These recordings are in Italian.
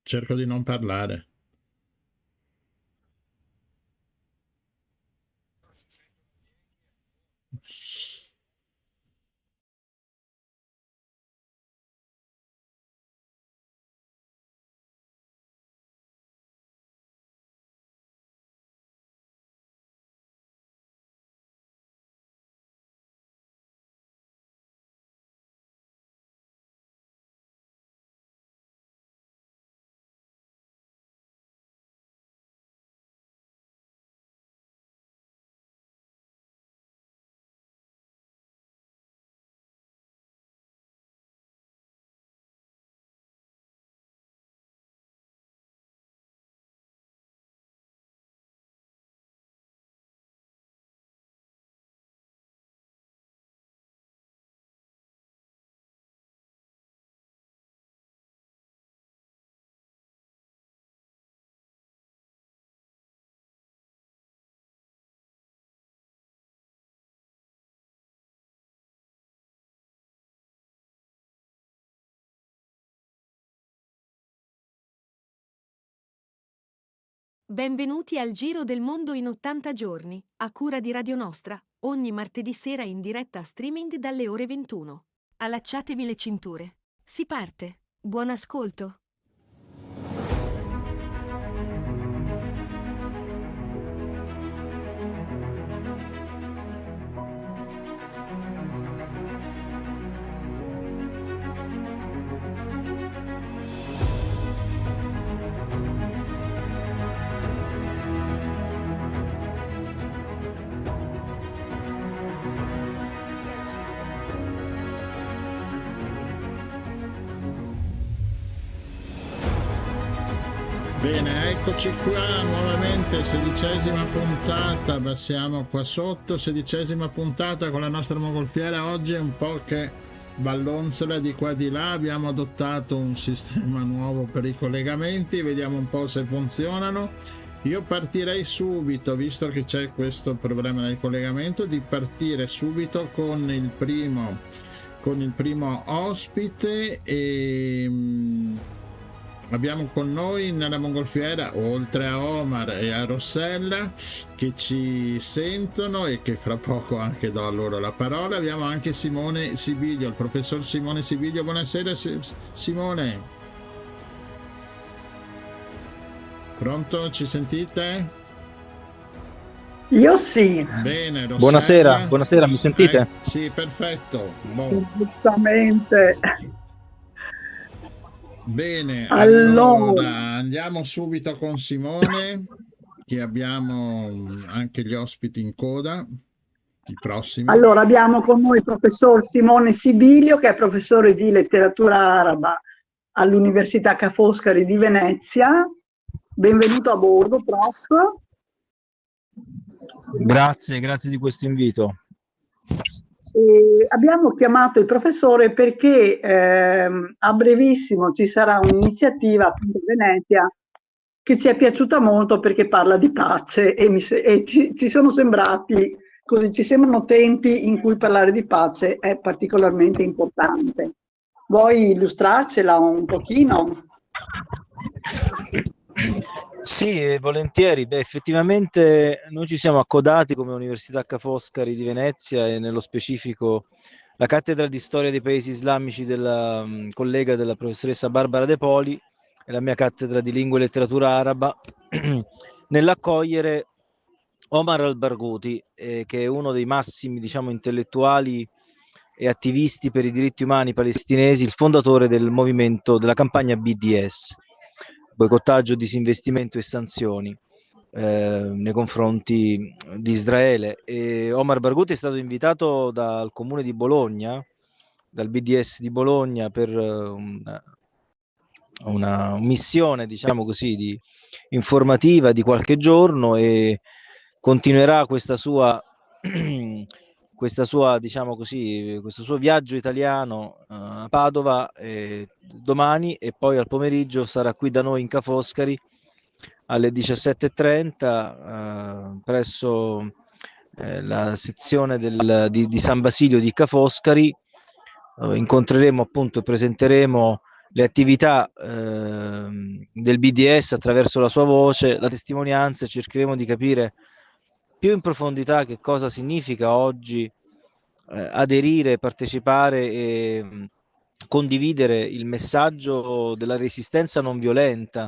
cerco di non parlare. Benvenuti al Giro del Mondo in 80 giorni, a cura di Radio Nostra, ogni martedì sera in diretta streaming dalle ore 21. Allacciatevi le cinture. Si parte. Buon ascolto. Bene, eccoci qua nuovamente, 16ª puntata, passiamo qua sotto, 16ª puntata con la nostra mongolfiera. Oggi è un po' che ballonzola di qua di là, abbiamo adottato un sistema nuovo per i collegamenti, vediamo un po' se funzionano. Io partirei subito, visto che c'è questo problema del collegamento, di partire subito con il primo ospite e abbiamo con noi nella mongolfiera, oltre a Omar e a Rossella che ci sentono e che fra poco anche do a loro la parola, abbiamo anche Simone Sibiglio, il professor Simone Sibiglio. Buonasera Simone. Pronto? Ci sentite? Io sì. Bene, Rossella. Buonasera, mi sentite? Sì, perfetto. Bon. Giustamente. Bene, Allora, andiamo subito con Simone, che abbiamo anche gli ospiti in coda, i prossimi. allora abbiamo con noi il professor Simone Sibilio, che è professore di letteratura araba all'Università Ca' Foscari di Venezia. Benvenuto a bordo, prof. Grazie di questo invito. E abbiamo chiamato il professore perché a brevissimo ci sarà un'iniziativa appunto a Venezia che ci è piaciuta molto perché parla di pace e ci sono sembrati, così ci sembrano tempi in cui parlare di pace è particolarmente importante. Vuoi illustrarcela un pochino? Sì, volentieri. Effettivamente noi ci siamo accodati come Università Ca' Foscari di Venezia e nello specifico la cattedra di storia dei paesi islamici della collega della professoressa Barbara De Poli e la mia cattedra di lingua e letteratura araba nell'accogliere Omar al-Barghouti, che è uno dei massimi, diciamo, intellettuali e attivisti per i diritti umani palestinesi, il fondatore del movimento della campagna BDS, boicottaggio, disinvestimento e sanzioni nei confronti di Israele. E Omar Barghouti è stato invitato dal comune di Bologna, dal BDS di Bologna, per una missione, diciamo così, di informativa di qualche giorno, e continuerà questa sua diciamo così, questo suo viaggio italiano a Padova domani, e poi al pomeriggio sarà qui da noi in Ca' Foscari alle 17:30 presso la sezione di San Basilio di Ca' Foscari. Incontreremo appunto e presenteremo le attività del BDS attraverso la sua voce, la testimonianza, e cercheremo di capire più in profondità che cosa significa oggi aderire, partecipare e condividere il messaggio della resistenza non violenta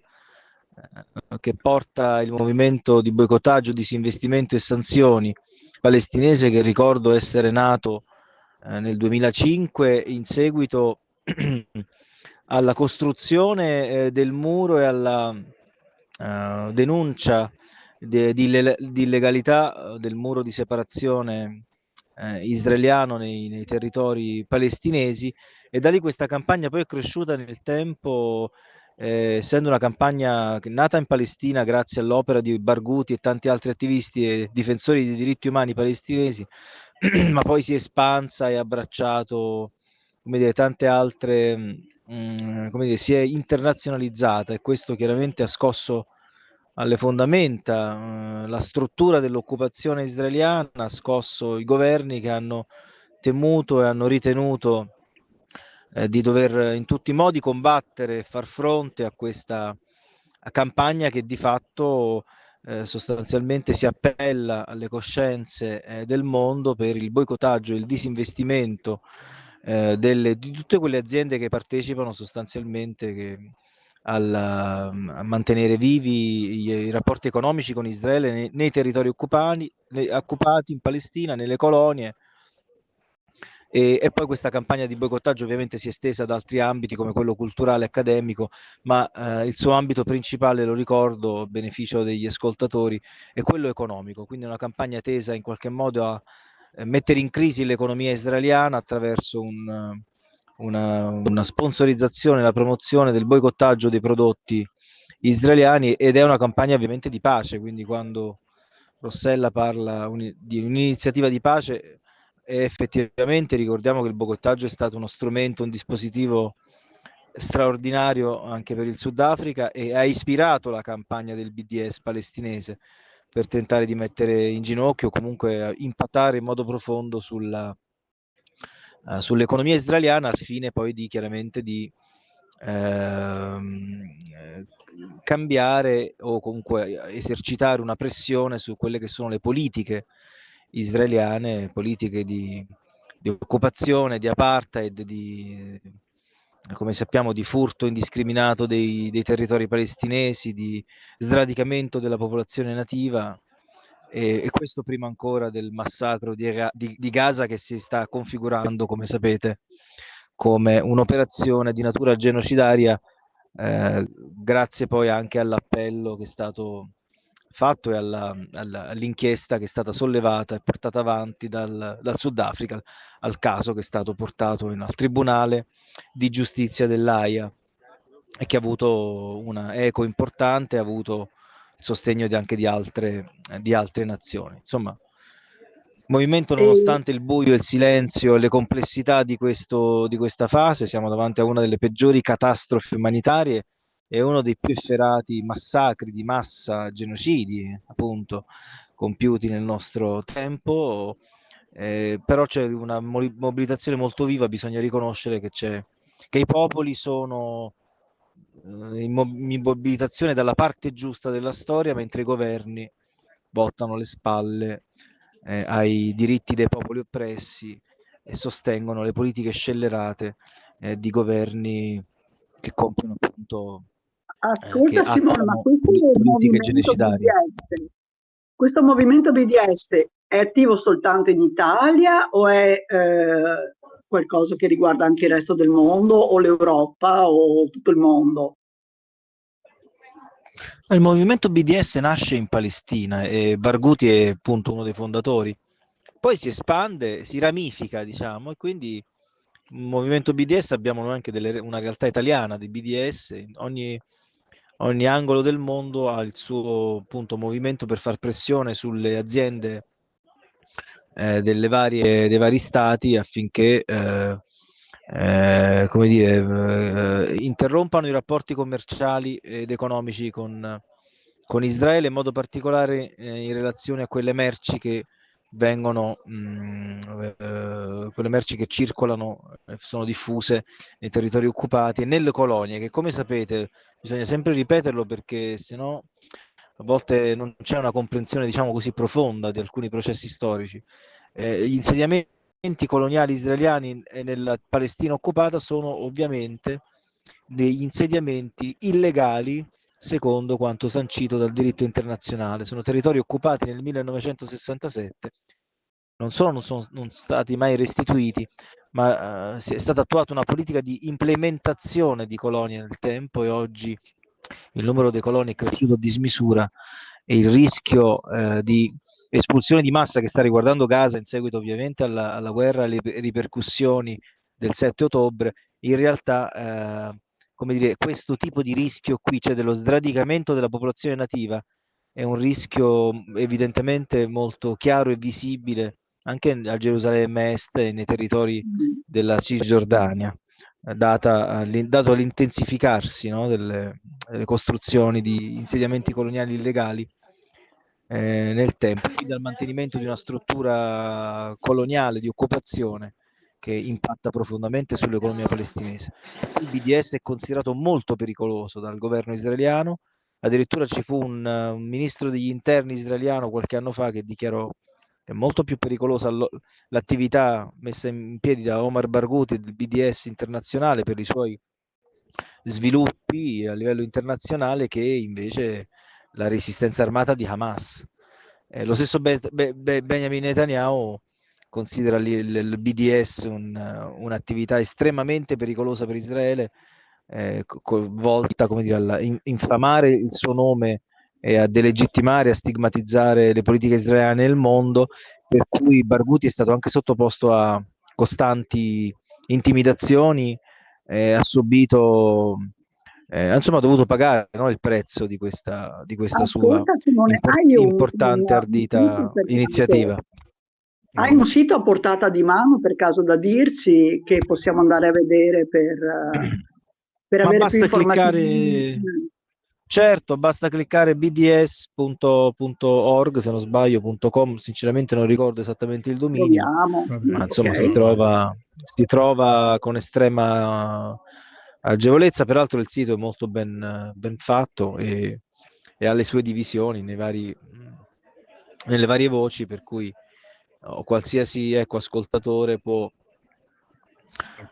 che porta il movimento di boicottaggio, disinvestimento e sanzioni palestinese, che ricordo essere nato nel 2005 in seguito alla costruzione del muro e alla denuncia di illegalità del muro di separazione israeliano nei territori palestinesi, e da lì questa campagna poi è cresciuta nel tempo, essendo una campagna nata in Palestina grazie all'opera di Barghouti e tanti altri attivisti e difensori dei diritti umani palestinesi, ma poi si è espansa e abbracciato, come dire, tante altre, come dire, si è internazionalizzata, e questo chiaramente ha scosso alle fondamenta la struttura dell'occupazione israeliana, ha scosso i governi che hanno temuto e hanno ritenuto di dover in tutti i modi combattere e far fronte a questa campagna che di fatto sostanzialmente si appella alle coscienze del mondo per il boicottaggio e il disinvestimento di tutte quelle aziende che partecipano sostanzialmente a mantenere vivi i rapporti economici con Israele nei territori occupati in Palestina, nelle colonie. E poi questa campagna di boicottaggio ovviamente si è estesa ad altri ambiti come quello culturale e accademico, ma il suo ambito principale, lo ricordo a beneficio degli ascoltatori, è quello economico, quindi una campagna tesa in qualche modo a mettere in crisi l'economia israeliana attraverso una sponsorizzazione, la promozione del boicottaggio dei prodotti israeliani, ed è una campagna ovviamente di pace, quindi quando Rossella parla di un'iniziativa di pace, effettivamente ricordiamo che il boicottaggio è stato uno strumento, un dispositivo straordinario anche per il Sudafrica, e ha ispirato la campagna del BDS palestinese per tentare di mettere in ginocchio, comunque impattare in modo profondo sull'economia israeliana, al fine poi chiaramente di cambiare o comunque esercitare una pressione su quelle che sono le politiche israeliane, politiche di occupazione, di apartheid, come sappiamo, di furto indiscriminato dei territori palestinesi, di sradicamento della popolazione nativa, e questo prima ancora del massacro di Gaza, che si sta configurando, come sapete, come un'operazione di natura genocidaria, grazie poi anche all'appello che è stato fatto e all'inchiesta che è stata sollevata e portata avanti dal Sudafrica, al caso che è stato portato al Tribunale di Giustizia dell'Aia, e che ha avuto una eco importante, ha avuto il sostegno anche di altre nazioni. Insomma, movimento, nonostante il buio, il silenzio e le complessità di questa fase, siamo davanti a una delle peggiori catastrofi umanitarie e uno dei più efferati massacri di massa, genocidi appunto, compiuti nel nostro tempo, però c'è una mobilitazione molto viva. Bisogna riconoscere che i popoli sono in mobilitazione dalla parte giusta della storia, mentre i governi voltano le spalle ai diritti dei popoli oppressi e sostengono le politiche scellerate di governi che compiono appunto Ascolta che Simone, ma attuano politiche genocidarie. Questo movimento BDS è attivo soltanto in Italia o è qualcosa che riguarda anche il resto del mondo, o l'Europa, o tutto il mondo? Il movimento BDS nasce in Palestina e Barghouti è appunto uno dei fondatori. Poi si espande, si ramifica, diciamo, e quindi il movimento BDS abbiamo anche una realtà italiana di BDS. Ogni angolo del mondo ha il suo appunto movimento per far pressione sulle aziende dei vari stati affinché come dire, interrompano i rapporti commerciali ed economici con Israele, in modo particolare in relazione a quelle merci che vengono, quelle merci che circolano, sono diffuse nei territori occupati e nelle colonie, che come sapete bisogna sempre ripeterlo perché sennò a volte non c'è una comprensione, diciamo così, profonda di alcuni processi storici. Gli insediamenti coloniali israeliani nella Palestina occupata sono ovviamente degli insediamenti illegali secondo quanto sancito dal diritto internazionale. Sono territori occupati nel 1967, non solo non sono stati mai restituiti, ma è stata attuata una politica di implementazione di colonie nel tempo e oggi il numero dei coloni è cresciuto a dismisura e il rischio di espulsione di massa che sta riguardando Gaza in seguito ovviamente alla guerra e alle ripercussioni del 7 ottobre, in realtà come dire, questo tipo di rischio qui, cioè dello sradicamento della popolazione nativa, è un rischio evidentemente molto chiaro e visibile anche a Gerusalemme Est e nei territori della Cisgiordania, dato l'intensificarsi, no, delle costruzioni di insediamenti coloniali illegali nel tempo, quindi al mantenimento di una struttura coloniale di occupazione che impatta profondamente sull'economia palestinese. Il BDS è considerato molto pericoloso dal governo israeliano, addirittura ci fu un ministro degli interni israeliano qualche anno fa che dichiarò che è molto più pericolosa l'attività messa in piedi da Omar Barghouti del BDS internazionale per i suoi sviluppi a livello internazionale che invece la resistenza armata di Hamas. Lo stesso Benjamin Netanyahu considera il BDS un'attività estremamente pericolosa per Israele, volta, come dire, a infamare il suo nome e a delegittimare, a stigmatizzare le politiche israeliane nel mondo, per cui Barghouti è stato anche sottoposto a costanti intimidazioni, ha subito insomma ha dovuto pagare, no, il prezzo di questa sua Simone, importante ardita iniziativa. Hai un sito a portata di mano per caso da dirci che possiamo andare a vedere per avere più informazioni? Certo, basta cliccare bds.org, se non sbaglio.com, sinceramente non ricordo esattamente il dominio, ma insomma si trova con estrema agevolezza. Peraltro il sito è molto ben fatto e ha le sue divisioni nelle varie voci, per cui qualsiasi ascoltatore può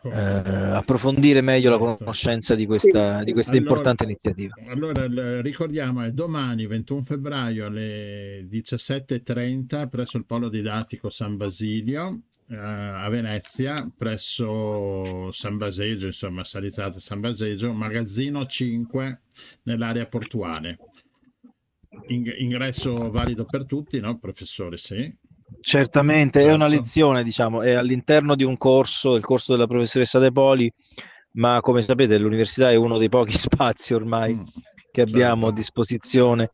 approfondire meglio la conoscenza di questa importante iniziativa. Allora ricordiamo, è domani 21 febbraio alle 17:30 presso il Polo Didattico San Basilio a Venezia, presso San Baseggio, insomma Salizzata San Baseggio, magazzino 5 nell'area portuale. Ingresso valido per tutti, no professore? Sì. Certamente, certo. È una lezione, diciamo, è all'interno di un corso, il corso della professoressa De Poli, ma come sapete l'università è uno dei pochi spazi ormai che abbiamo a disposizione,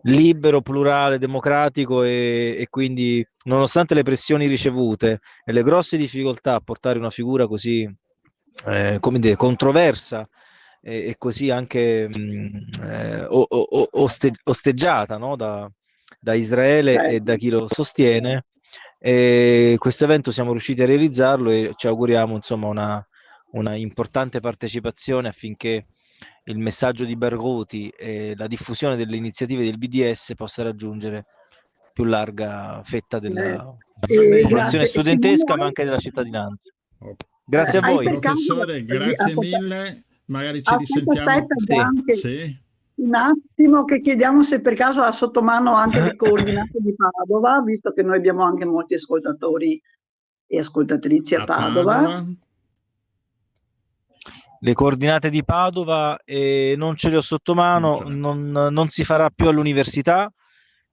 libero, plurale, democratico e quindi nonostante le pressioni ricevute e le grosse difficoltà a portare una figura così come dire, controversa e così anche osteggiata, no? da Israele e da chi lo sostiene, e questo evento siamo riusciti a realizzarlo e ci auguriamo insomma una importante partecipazione affinché il messaggio di Barghouti e la diffusione delle iniziative del BDS possa raggiungere più larga fetta della popolazione studentesca, ma anche della cittadinanza. Grazie a voi. Professore, grazie mille, magari ci risentiamo. Sì. Un attimo che chiediamo se per caso ha sotto mano anche le coordinate di Padova, visto che noi abbiamo anche molti ascoltatori e ascoltatrici a Padova. Le coordinate di Padova non ce le ho sotto mano, non si farà più all'università,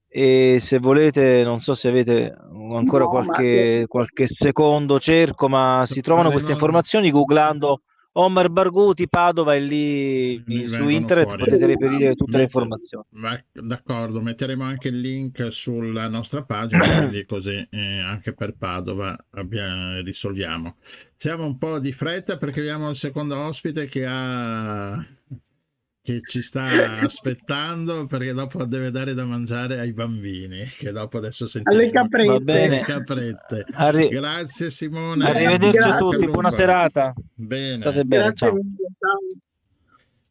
e se volete, non so se avete ancora qualche secondo, cerco, ma si trovano queste informazioni googlando Omar Barghouti Padova e lì su internet fuori. Potete reperire tutte le informazioni. D'accordo, metteremo anche il link sulla nostra pagina, quindi così anche per Padova risolviamo. Siamo un po' di fretta perché abbiamo il secondo ospite che ha che ci sta aspettando, perché dopo deve dare da mangiare ai bambini, che dopo adesso alle sentiremo Va caprette. le bene. caprette. Arri- Grazie Simone, Arrivederci a in bocca al tutti, Grazie, buona lupo. serata. Bene. State bene, grazie ciao. mille. Ciao.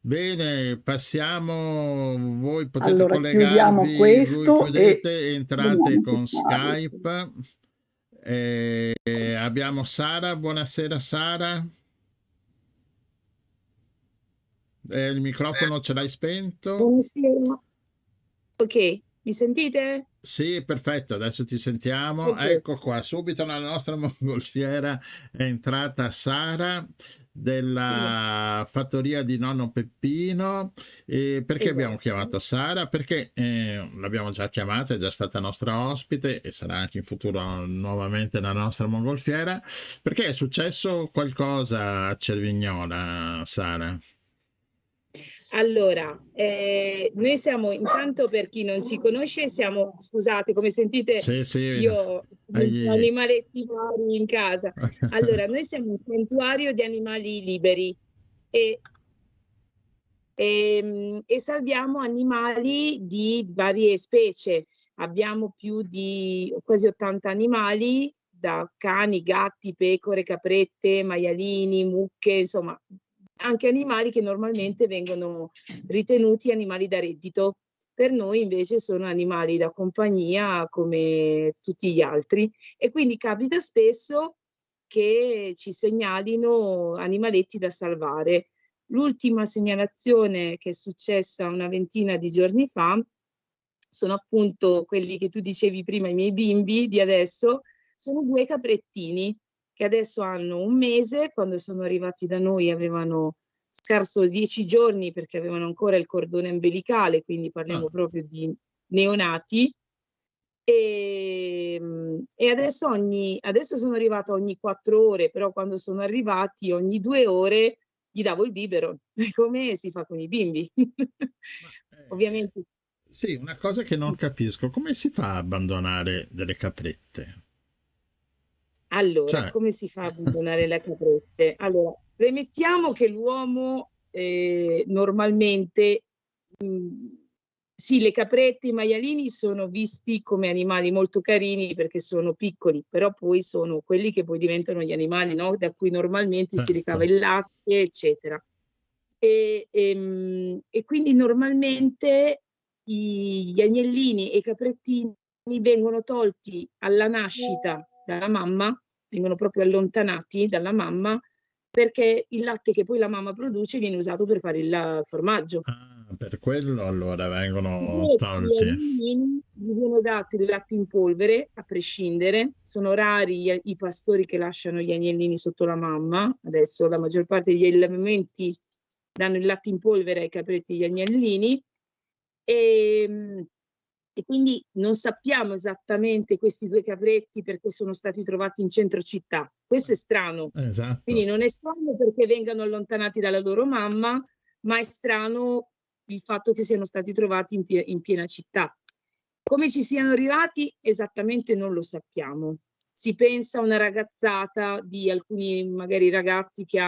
Bene, passiamo, voi potete Allora, chiudiamo collegarvi, voi questo e chiudete, entrate vediamo se con parla. Skype. Abbiamo Sara, buonasera Sara. Il microfono ce l'hai spento? Buonasera. Ok, mi sentite? Sì, perfetto, adesso ti sentiamo. Ok. Ecco qua, subito nella nostra mongolfiera è entrata Sara della fattoria di nonno Peppino. Perché abbiamo Esatto. chiamato Sara? Perché l'abbiamo già chiamata, è già stata nostra ospite e sarà anche in futuro nuovamente nella nostra mongolfiera. Perché è successo qualcosa a Cervignola, Sara? Allora, noi siamo, intanto per chi non ci conosce, siamo, scusate, come sentite, Sì, sì, io ho hai- animaletti vari in casa. Allora, noi siamo un santuario di animali liberi e, e salviamo animali di varie specie. Abbiamo più di quasi 80 animali, da cani, gatti, pecore, caprette, maialini, mucche, insomma, anche animali che normalmente vengono ritenuti animali da reddito. Per noi invece sono animali da compagnia come tutti gli altri e quindi capita spesso che ci segnalino animaletti da salvare. L'ultima segnalazione che è successa una ventina di giorni fa sono appunto quelli che tu dicevi prima, i miei bimbi di adesso, sono 2 caprettini che adesso hanno 1 mese, quando sono arrivati da noi avevano scarso 10 giorni perché avevano ancora il cordone ombelicale, quindi Ah, parliamo proprio di neonati. E adesso sono arrivata ogni 4 ore, però quando sono arrivati ogni 2 ore gli davo il biberon, come si fa con i bimbi. ma, Ovviamente. sì, una cosa che non capisco, come si fa a abbandonare delle caprette? Allora, Cioè, come si fa a abbandonare le caprette? Allora, premettiamo che l'uomo normalmente, sì, le caprette, i maialini sono visti come animali molto carini perché sono piccoli, però poi sono quelli che poi diventano gli animali, no? Da cui normalmente si ricava certo. il latte, eccetera. E quindi normalmente gli agnellini e i caprettini vengono tolti alla nascita dalla mamma, vengono proprio allontanati dalla mamma perché il latte che poi la mamma produce viene usato per fare il formaggio. Ah, per quello allora vengono Invece gli tolti. agnellini gli viene dato il latte in polvere, a prescindere. Sono rari i pastori che lasciano gli agnellini sotto la mamma. Adesso la maggior parte degli allevamenti danno il latte in polvere ai capretti e agli agnellini. E, e quindi non sappiamo esattamente questi 2 capretti perché sono stati trovati in centro città. Questo è strano. Quindi Esatto. non è strano perché vengano allontanati dalla loro mamma, ma è strano il fatto che siano stati trovati in piena città. Come ci siano arrivati esattamente non lo sappiamo. Si pensa a una ragazzata di alcuni magari ragazzi che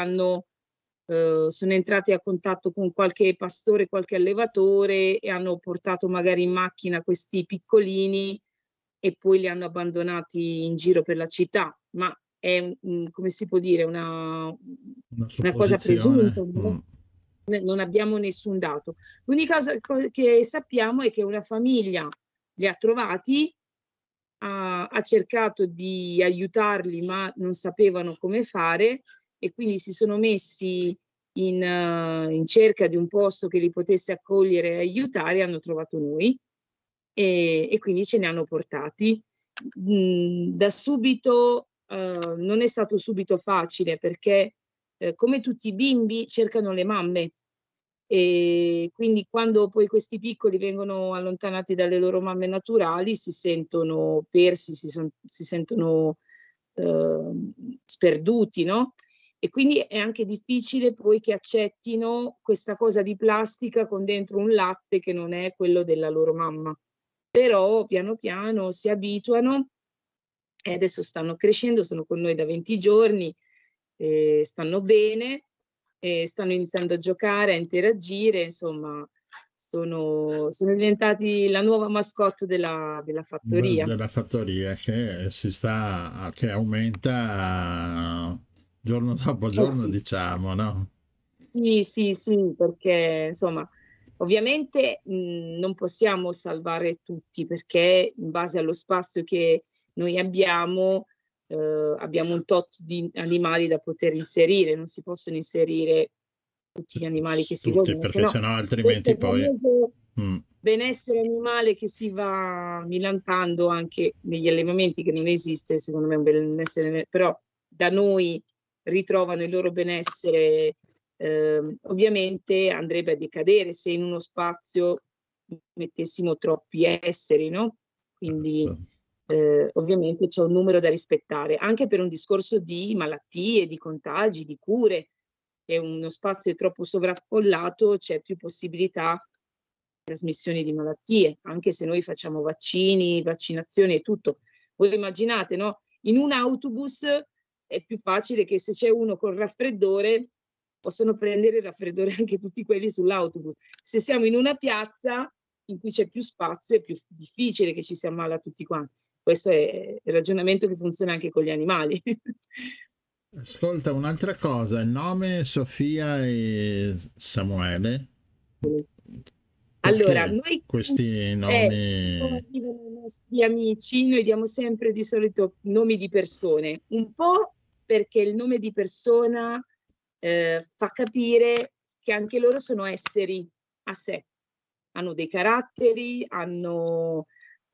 sono entrati a contatto con qualche pastore, qualche allevatore e hanno portato magari in macchina questi piccolini e poi li hanno abbandonati in giro per la città. Ma è, come si può dire, Una una cosa presunta, supposizione. Mm. non abbiamo nessun dato. L'unica cosa che sappiamo è che una famiglia li ha trovati, ha cercato di aiutarli, ma non sapevano come fare e quindi si sono messi in cerca di un posto che li potesse accogliere e aiutare, hanno trovato noi e quindi ce ne hanno portati. Da subito non è stato subito facile perché come tutti i bimbi cercano le mamme e quindi quando poi questi piccoli vengono allontanati dalle loro mamme naturali si sentono persi, si sentono sperduti, no? E quindi è anche difficile poi che accettino questa cosa di plastica con dentro un latte che non è quello della loro mamma. Però piano piano si abituano e adesso stanno crescendo, sono con noi da 20 giorni, stanno bene e stanno iniziando a giocare, a interagire, insomma, sono diventati la nuova mascotte della fattoria. Della fattoria che aumenta giorno dopo giorno, Sì. diciamo, no? Sì, sì, sì, perché insomma, ovviamente non possiamo salvare tutti perché in base allo spazio che noi abbiamo un tot di animali da poter inserire, non si possono inserire tutti gli animali che si Tutti, vogliono, se perché no sennò questo altrimenti poi... famoso Mm. benessere animale che si va millantando anche negli allevamenti, che non esiste, secondo me, un benessere, però da noi ritrovano il loro benessere, ovviamente andrebbe a decadere se in uno spazio mettessimo troppi esseri, no? Quindi ovviamente c'è un numero da rispettare, anche per un discorso di malattie, di contagi, di cure. Se uno spazio è troppo sovraffollato, c'è più possibilità di trasmissione di malattie, anche se noi facciamo vaccini, vaccinazioni e tutto. Voi immaginate, no? In un autobus è più facile che se c'è uno col raffreddore possano prendere il raffreddore anche tutti quelli sull'autobus. Se siamo in una piazza in cui c'è più spazio è più difficile che ci si ammala tutti quanti. Questo è il ragionamento che funziona anche con gli animali. Ascolta, un'altra cosa, il nome Sofia e Samuele, Allora, perché noi questi quando nomi... arrivano i nostri amici, noi diamo sempre di solito nomi di persone, un po' perché il nome di persona fa capire che anche loro sono esseri a sé, hanno dei caratteri, hanno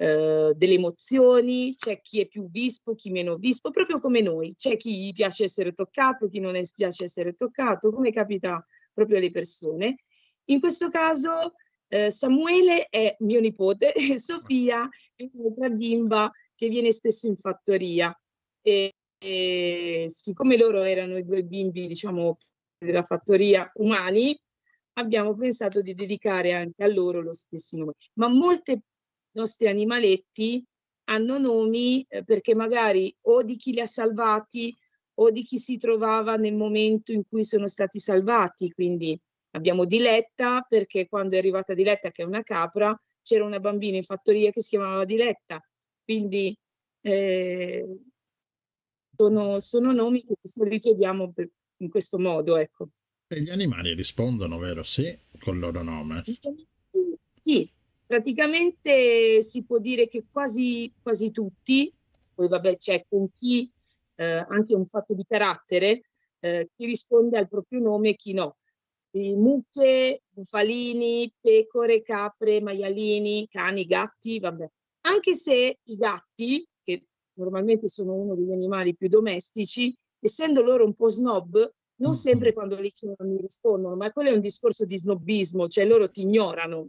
delle emozioni, c'è chi è più vispo, chi meno vispo, proprio come noi, c'è chi gli piace essere toccato, chi non piace essere toccato, come capita proprio alle persone. In questo caso Samuele è mio nipote e Sofia è un'altra bimba che viene spesso in fattoria. E siccome loro erano i due bimbi, diciamo, della fattoria umani, abbiamo pensato di dedicare anche a loro lo stesso nome. Ma molti nostri animaletti hanno nomi perché magari o di chi li ha salvati o di chi si trovava nel momento in cui sono stati salvati. Quindi abbiamo Diletta perché quando è arrivata Diletta, che è una capra, c'era una bambina in fattoria che si chiamava Diletta. Quindi sono nomi che di solito diamo in questo modo, ecco. E gli animali rispondono, vero? Sì, col loro nome. Sì, praticamente si può dire che quasi tutti, poi vabbè c'è con chi anche un fatto di carattere, chi risponde al proprio nome e chi no. Mucche, bufalini, pecore, capre, maialini, cani, gatti, vabbè. Anche se i gatti, che normalmente sono uno degli animali più domestici, essendo loro un po' snob, non sempre quando li chiamano mi rispondono, ma quello è un discorso di snobismo, cioè loro ti ignorano.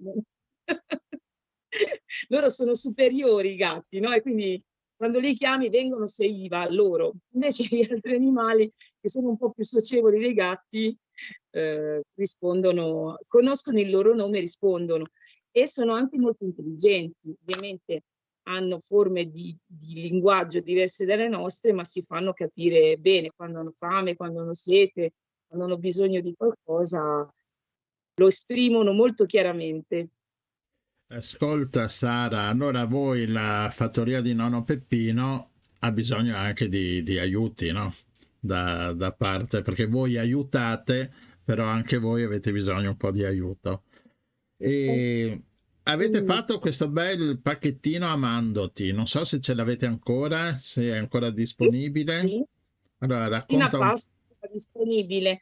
Loro sono superiori i gatti, no? E quindi quando li chiami vengono se gli va a loro. Invece gli altri animali che sono un po' più socievoli dei gatti rispondono, conoscono il loro nome e rispondono. E sono anche molto intelligenti, ovviamente hanno forme di linguaggio diverse dalle nostre, ma si fanno capire bene quando hanno fame, quando hanno sete, quando hanno bisogno di qualcosa, lo esprimono molto chiaramente. Ascolta Sara, allora voi la fattoria di nonno Peppino ha bisogno anche di aiuti, no? Da parte, perché voi aiutate, però anche voi avete bisogno un po' di aiuto. E avete fatto questo bel pacchettino Amandoti, non so se ce l'avete ancora, se è ancora disponibile. Sì, Allora fino a racconta un... Pasqua è disponibile,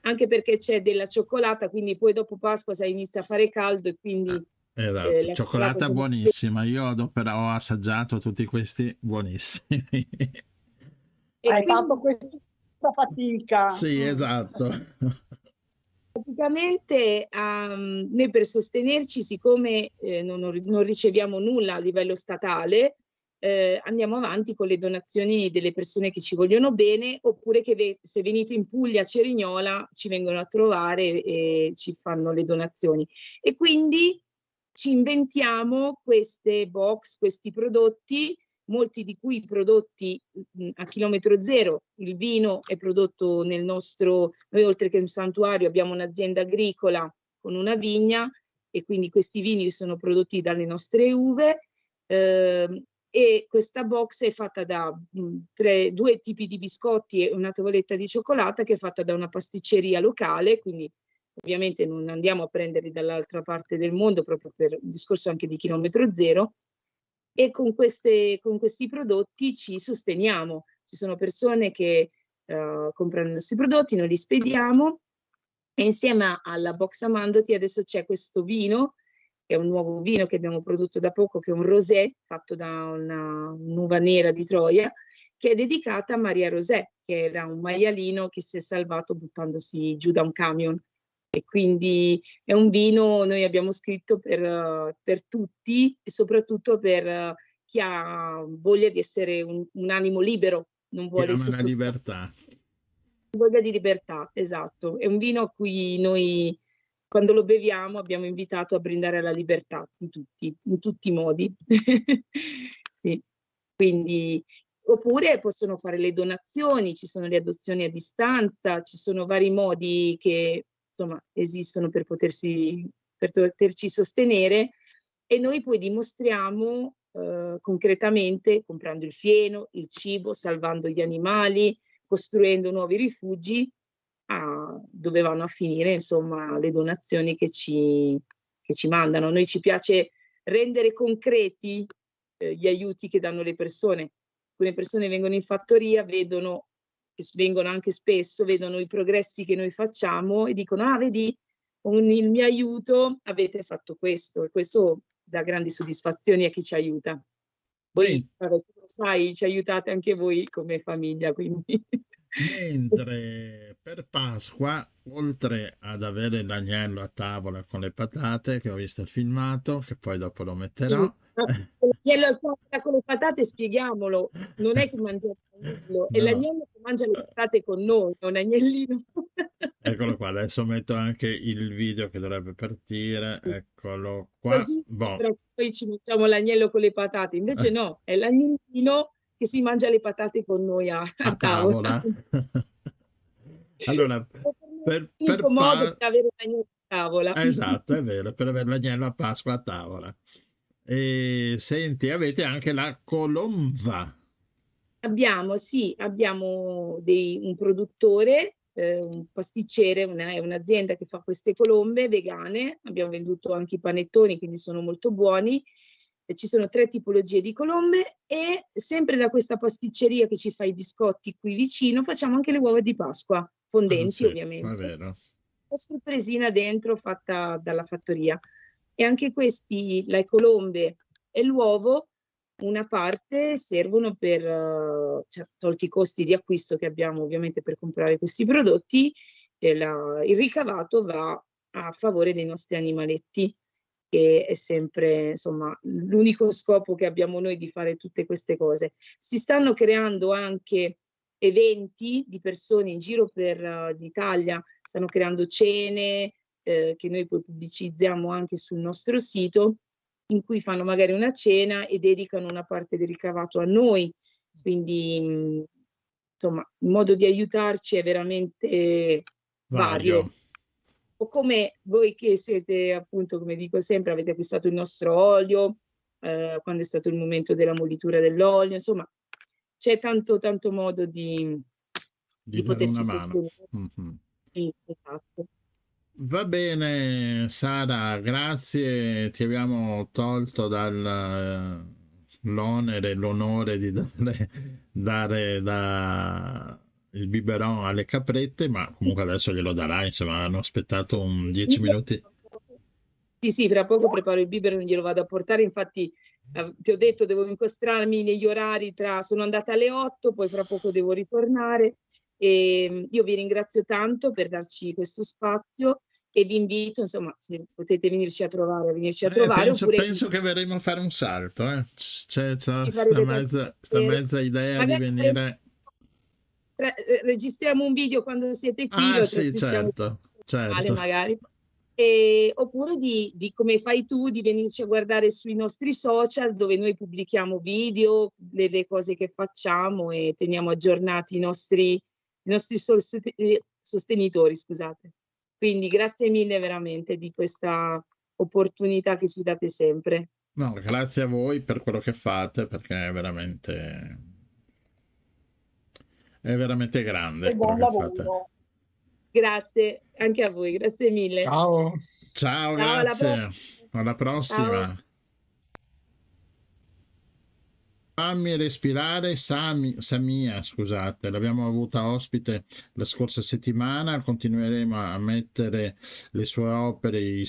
anche perché c'è della cioccolata, quindi poi dopo Pasqua sai, inizia a fare caldo e quindi Esatto, la cioccolata cioccolata buonissima, io ho assaggiato tutti questi buonissimi. e Hai quindi fatto questa fatica. Sì, esatto. praticamente noi per sostenerci, siccome non riceviamo nulla a livello statale, andiamo avanti con le donazioni delle persone che ci vogliono bene, oppure che se venite in Puglia, a Cerignola, ci vengono a trovare e ci fanno le donazioni. E quindi ci inventiamo queste box, questi prodotti molti di cui prodotti a chilometro zero. Il vino è prodotto nel nostro, noi oltre che un santuario abbiamo un'azienda agricola con una vigna, e quindi questi vini sono prodotti dalle nostre uve, e questa box è fatta da due tipi di biscotti e una tavoletta di cioccolata, che è fatta da una pasticceria locale, quindi ovviamente non andiamo a prenderli dall'altra parte del mondo, proprio per un discorso anche di chilometro zero, e con questi prodotti ci sosteniamo. Ci sono persone che comprano i nostri prodotti, noi li spediamo, e insieme alla box Amandoti adesso c'è questo vino, che è un nuovo vino che abbiamo prodotto da poco, che è un rosé fatto da un'uva nera di Troia, che è dedicata a Maria Rosé, che era un maialino che si è salvato buttandosi giù da un camion. E quindi è un vino, noi abbiamo scritto per tutti, e soprattutto per chi ha voglia di essere un animo libero, non Chi vuole ama la libertà. voglia di libertà, esatto. È un vino a cui noi, quando lo beviamo, abbiamo invitato a brindare alla libertà di tutti, in tutti i modi. Sì, quindi, oppure possono fare le donazioni, ci sono le adozioni a distanza, ci sono vari modi che insomma esistono per poterci sostenere, e noi poi dimostriamo concretamente, comprando il fieno, il cibo, salvando gli animali, costruendo nuovi rifugi, dove vanno a finire insomma le donazioni che ci mandano. A noi ci piace rendere concreti gli aiuti che danno le persone. Alcune persone vengono in fattoria, vedono, che vengono anche spesso, vedono i progressi che noi facciamo e dicono: ah, vedi, con il mio aiuto avete fatto questo, e questo dà grandi soddisfazioni a chi ci aiuta. Poi, tu lo sai, ci aiutate anche voi come famiglia, quindi. Mentre per Pasqua, oltre ad avere l'agnello a tavola con le patate, che ho visto il filmato, che poi dopo lo metterò. L'agnello con le patate, spieghiamolo, non è che mangiamo l'agnello, è No. l'agnello che mangia le patate con noi, è un agnellino. Eccolo qua, adesso metto anche il video che dovrebbe partire, eccolo qua. Così sembra che poi ci mettiamo l'agnello con le patate, invece no, è l'agnellino che si mangia le patate con noi a tavola. Allora, per modo di avere l'agnello a tavola. Esatto, è vero, per avere l'agnello a Pasqua a tavola. E senti, avete anche la colomba. Abbiamo un produttore, un pasticcere, è un'azienda che fa queste colombe vegane. Abbiamo venduto anche i panettoni, quindi sono molto buoni. Ci sono 3 tipologie di colombe, e sempre da questa pasticceria che ci fa i biscotti qui vicino facciamo anche le uova di Pasqua, fondenti sì, ovviamente. È vero. La sorpresina dentro fatta dalla fattoria. E anche questi, le colombe e l'uovo, una parte servono per, tolti i costi di acquisto che abbiamo ovviamente per comprare questi prodotti, il ricavato va a favore dei nostri animaletti, che è sempre insomma l'unico scopo che abbiamo noi di fare tutte queste cose. Si stanno creando anche eventi di persone in giro per l'Italia, stanno creando cene che noi poi pubblicizziamo anche sul nostro sito, in cui fanno magari una cena e dedicano una parte del ricavato a noi. Quindi insomma il modo di aiutarci è veramente vario. O come voi che siete, appunto, come dico sempre, avete acquistato il nostro olio quando è stato il momento della molitura dell'olio, insomma c'è tanto modo di poterci sostenere. Sì, esatto. Va bene Sara, grazie, ti abbiamo tolto l'onere e l'onore di dare il biberon alle caprette, ma comunque adesso glielo darai, insomma, hanno aspettato 10 minuti. Sì, fra poco preparo il biberon, glielo vado a portare, infatti ti ho detto, devo incastrarmi negli orari, sono andata alle 8, poi fra poco devo ritornare, e io vi ringrazio tanto per darci questo spazio, e vi invito, insomma, se potete venirci a trovare, penso che verremo a fare un salto, c'è sta mezza idea di venire. Registriamo un video quando siete qui, lo sì, certo. magari, oppure di come fai tu, di venirci a guardare sui nostri social dove noi pubblichiamo video, le cose che facciamo e teniamo aggiornati i nostri sostenitori, scusate. Quindi grazie mille veramente di questa opportunità che ci date sempre. No, grazie a voi per quello che fate, perché è veramente grande E quello buon che fate. lavoro. Grazie anche a voi, grazie mille. Ciao. Ciao, Ciao, alla grazie. Alla Ciao. prossima. Fammi respirare Samia, scusate, l'abbiamo avuta ospite la scorsa settimana, continueremo a mettere le sue opere, le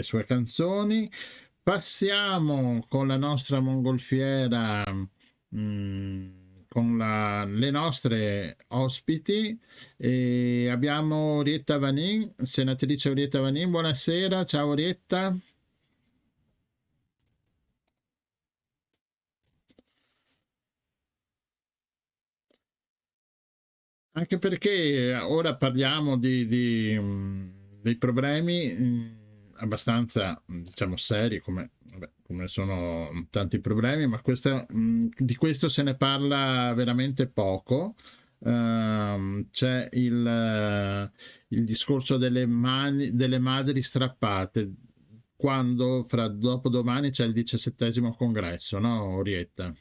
sue canzoni. Passiamo con la nostra mongolfiera, con le nostre ospiti. E abbiamo Orietta Vanin, senatrice Orietta Vanin, buonasera, ciao Orietta. Anche perché ora parliamo dei problemi abbastanza, diciamo, seri, come sono tanti problemi, ma di questo se ne parla veramente poco. C'è il discorso delle madri strappate, quando dopodomani c'è il 17° congresso, no, Orietta?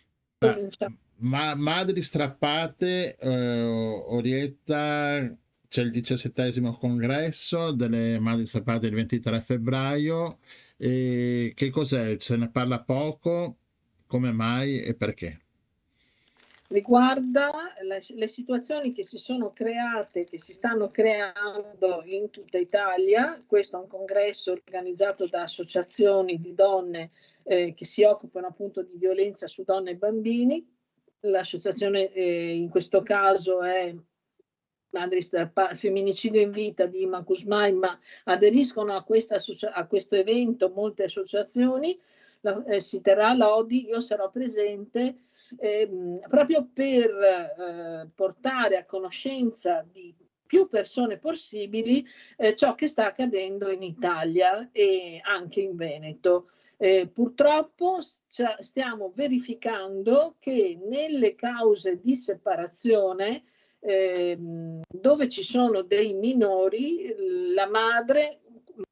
Madri strappate, Orietta, c'è il 17° congresso delle madri strappate il 23 febbraio. E che cos'è? Se ne parla poco? Come mai e perché? Riguarda le situazioni che si sono create, che si stanno creando in tutta Italia. Questo è un congresso organizzato da associazioni di donne che si occupano appunto di violenza su donne e bambini. L'associazione in questo caso è Femminicidio in Vita di Ima Kusmai, ma aderiscono a questo evento molte associazioni. Si terrà l'Odi, io sarò presente proprio per portare a conoscenza di più persone possibili ciò che sta accadendo in Italia e anche in Veneto. Purtroppo stiamo verificando che nelle cause di separazione dove ci sono dei minori, la madre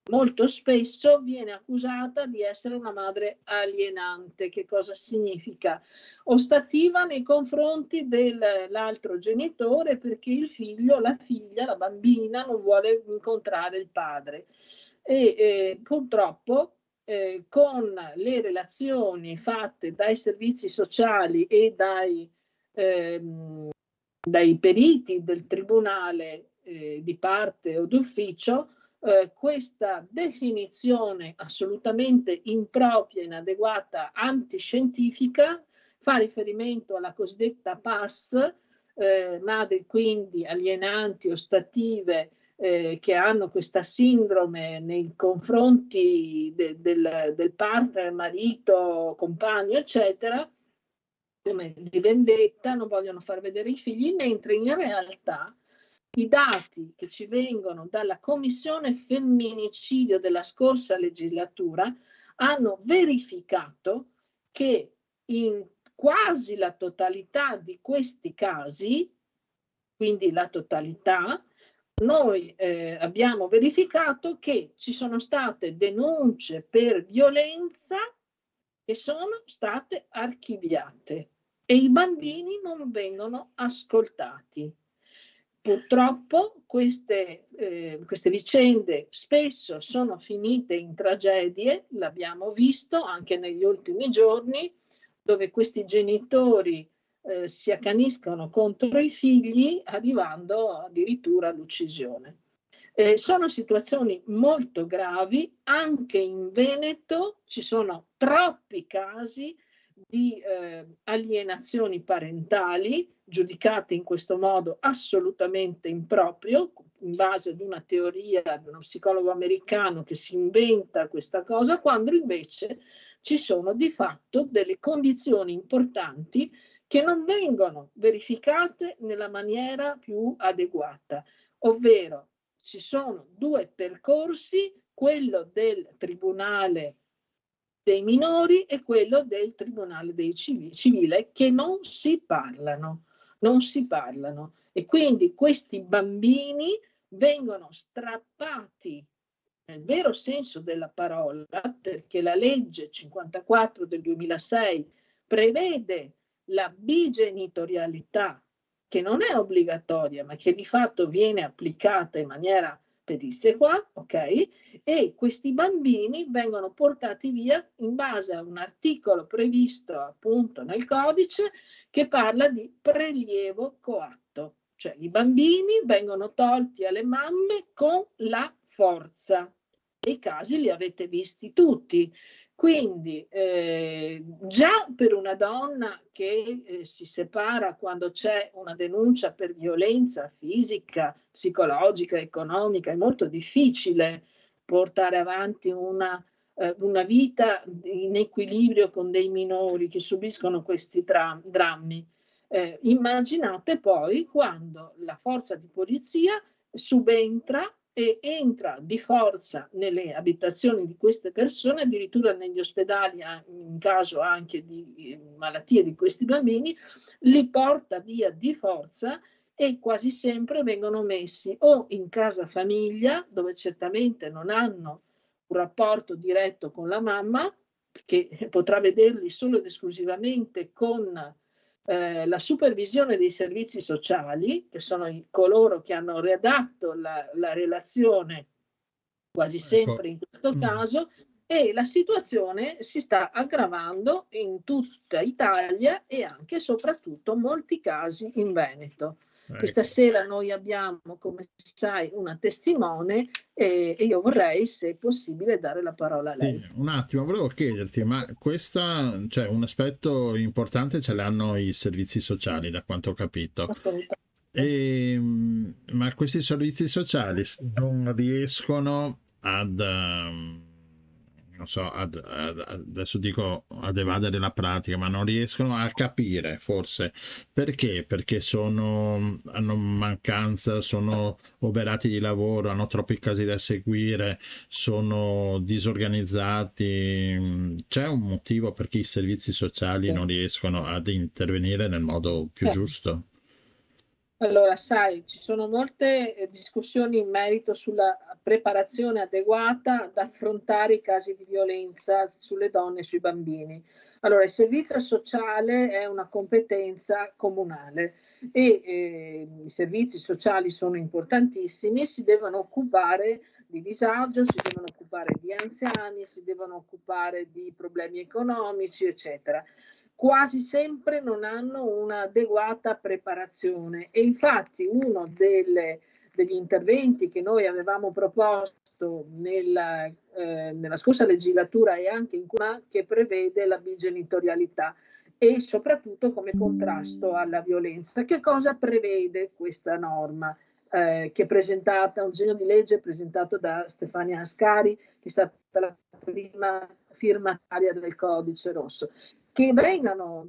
molto spesso viene accusata di essere una madre alienante. Che cosa significa? Ostativa nei confronti dell'altro genitore perché il figlio, la figlia, la bambina non vuole incontrare il padre. E purtroppo con le relazioni fatte dai servizi sociali e dai periti del tribunale di parte o d'ufficio, questa definizione assolutamente impropria, inadeguata, antiscientifica, fa riferimento alla cosiddetta PAS, madri quindi alienanti, ostative, che hanno questa sindrome nei confronti del partner, marito, compagno, eccetera, come di vendetta, non vogliono far vedere i figli, mentre in realtà i dati che ci vengono dalla Commissione Femminicidio della scorsa legislatura hanno verificato che in quasi la totalità di questi casi, quindi la totalità, noi abbiamo verificato che ci sono state denunce per violenza che sono state archiviate e i bambini non vengono ascoltati. Purtroppo queste vicende spesso sono finite in tragedie, l'abbiamo visto anche negli ultimi giorni, dove questi genitori si accaniscono contro i figli, arrivando addirittura all'uccisione. Sono situazioni molto gravi, anche in Veneto ci sono troppi casi di alienazioni parentali giudicate in questo modo assolutamente improprio, in base ad una teoria di uno psicologo americano che si inventa questa cosa, quando invece ci sono di fatto delle condizioni importanti che non vengono verificate nella maniera più adeguata, ovvero ci sono due percorsi, quello del Tribunale dei minori e quello del Tribunale dei civile, che non si parlano, e quindi questi bambini vengono strappati nel vero senso della parola, perché la legge 54 del 2006 prevede la bigenitorialità, che non è obbligatoria, ma che di fatto viene applicata in maniera pedissequa, ok? E questi bambini vengono portati via in base a un articolo previsto appunto nel codice che parla di prelievo coatto, cioè i bambini vengono tolti alle mamme con la forza. E i casi li avete visti tutti. Quindi già per una donna che si separa quando c'è una denuncia per violenza fisica, psicologica, economica, è molto difficile portare avanti una vita in equilibrio con dei minori che subiscono questi drammi. Immaginate poi quando la forza di polizia subentra e entra di forza nelle abitazioni di queste persone, addirittura negli ospedali, in caso anche di malattie di questi bambini, li porta via di forza e quasi sempre vengono messi o in casa famiglia, dove certamente non hanno un rapporto diretto con la mamma, che potrà vederli solo ed esclusivamente con la supervisione dei servizi sociali, che sono coloro che hanno redatto la relazione quasi sempre in questo caso, e la situazione si sta aggravando in tutta Italia e anche e soprattutto molti casi in Veneto. Questa sera noi abbiamo, come sai, una testimone e io vorrei, se possibile, dare la parola a lei. Sì, un attimo, volevo chiederti, ma questa, cioè un aspetto importante ce l'hanno i servizi sociali, da quanto ho capito. Ma questi servizi sociali non riescono ad, non so, adesso dico ad evadere la pratica, ma non riescono a capire forse perché? Perché hanno mancanza, sono oberati di lavoro, hanno troppi casi da seguire, sono disorganizzati. C'è un motivo perché i servizi sociali non riescono ad intervenire nel modo più giusto? Allora, sai, ci sono molte discussioni in merito sulla preparazione adeguata ad affrontare i casi di violenza sulle donne e sui bambini. Allora, il servizio sociale è una competenza comunale e i servizi sociali sono importantissimi, si devono occupare di disagio, si devono occupare di anziani, si devono occupare di problemi economici, eccetera. Quasi sempre non hanno un'adeguata preparazione e infatti uno degli interventi che noi avevamo proposto nella scorsa legislatura e anche in quella che prevede la bigenitorialità e soprattutto come contrasto alla violenza. Che cosa prevede questa norma? Che è presentata, un disegno di legge presentato da Stefania Ascari, che è stata la prima firmataria del Codice Rosso, che vengano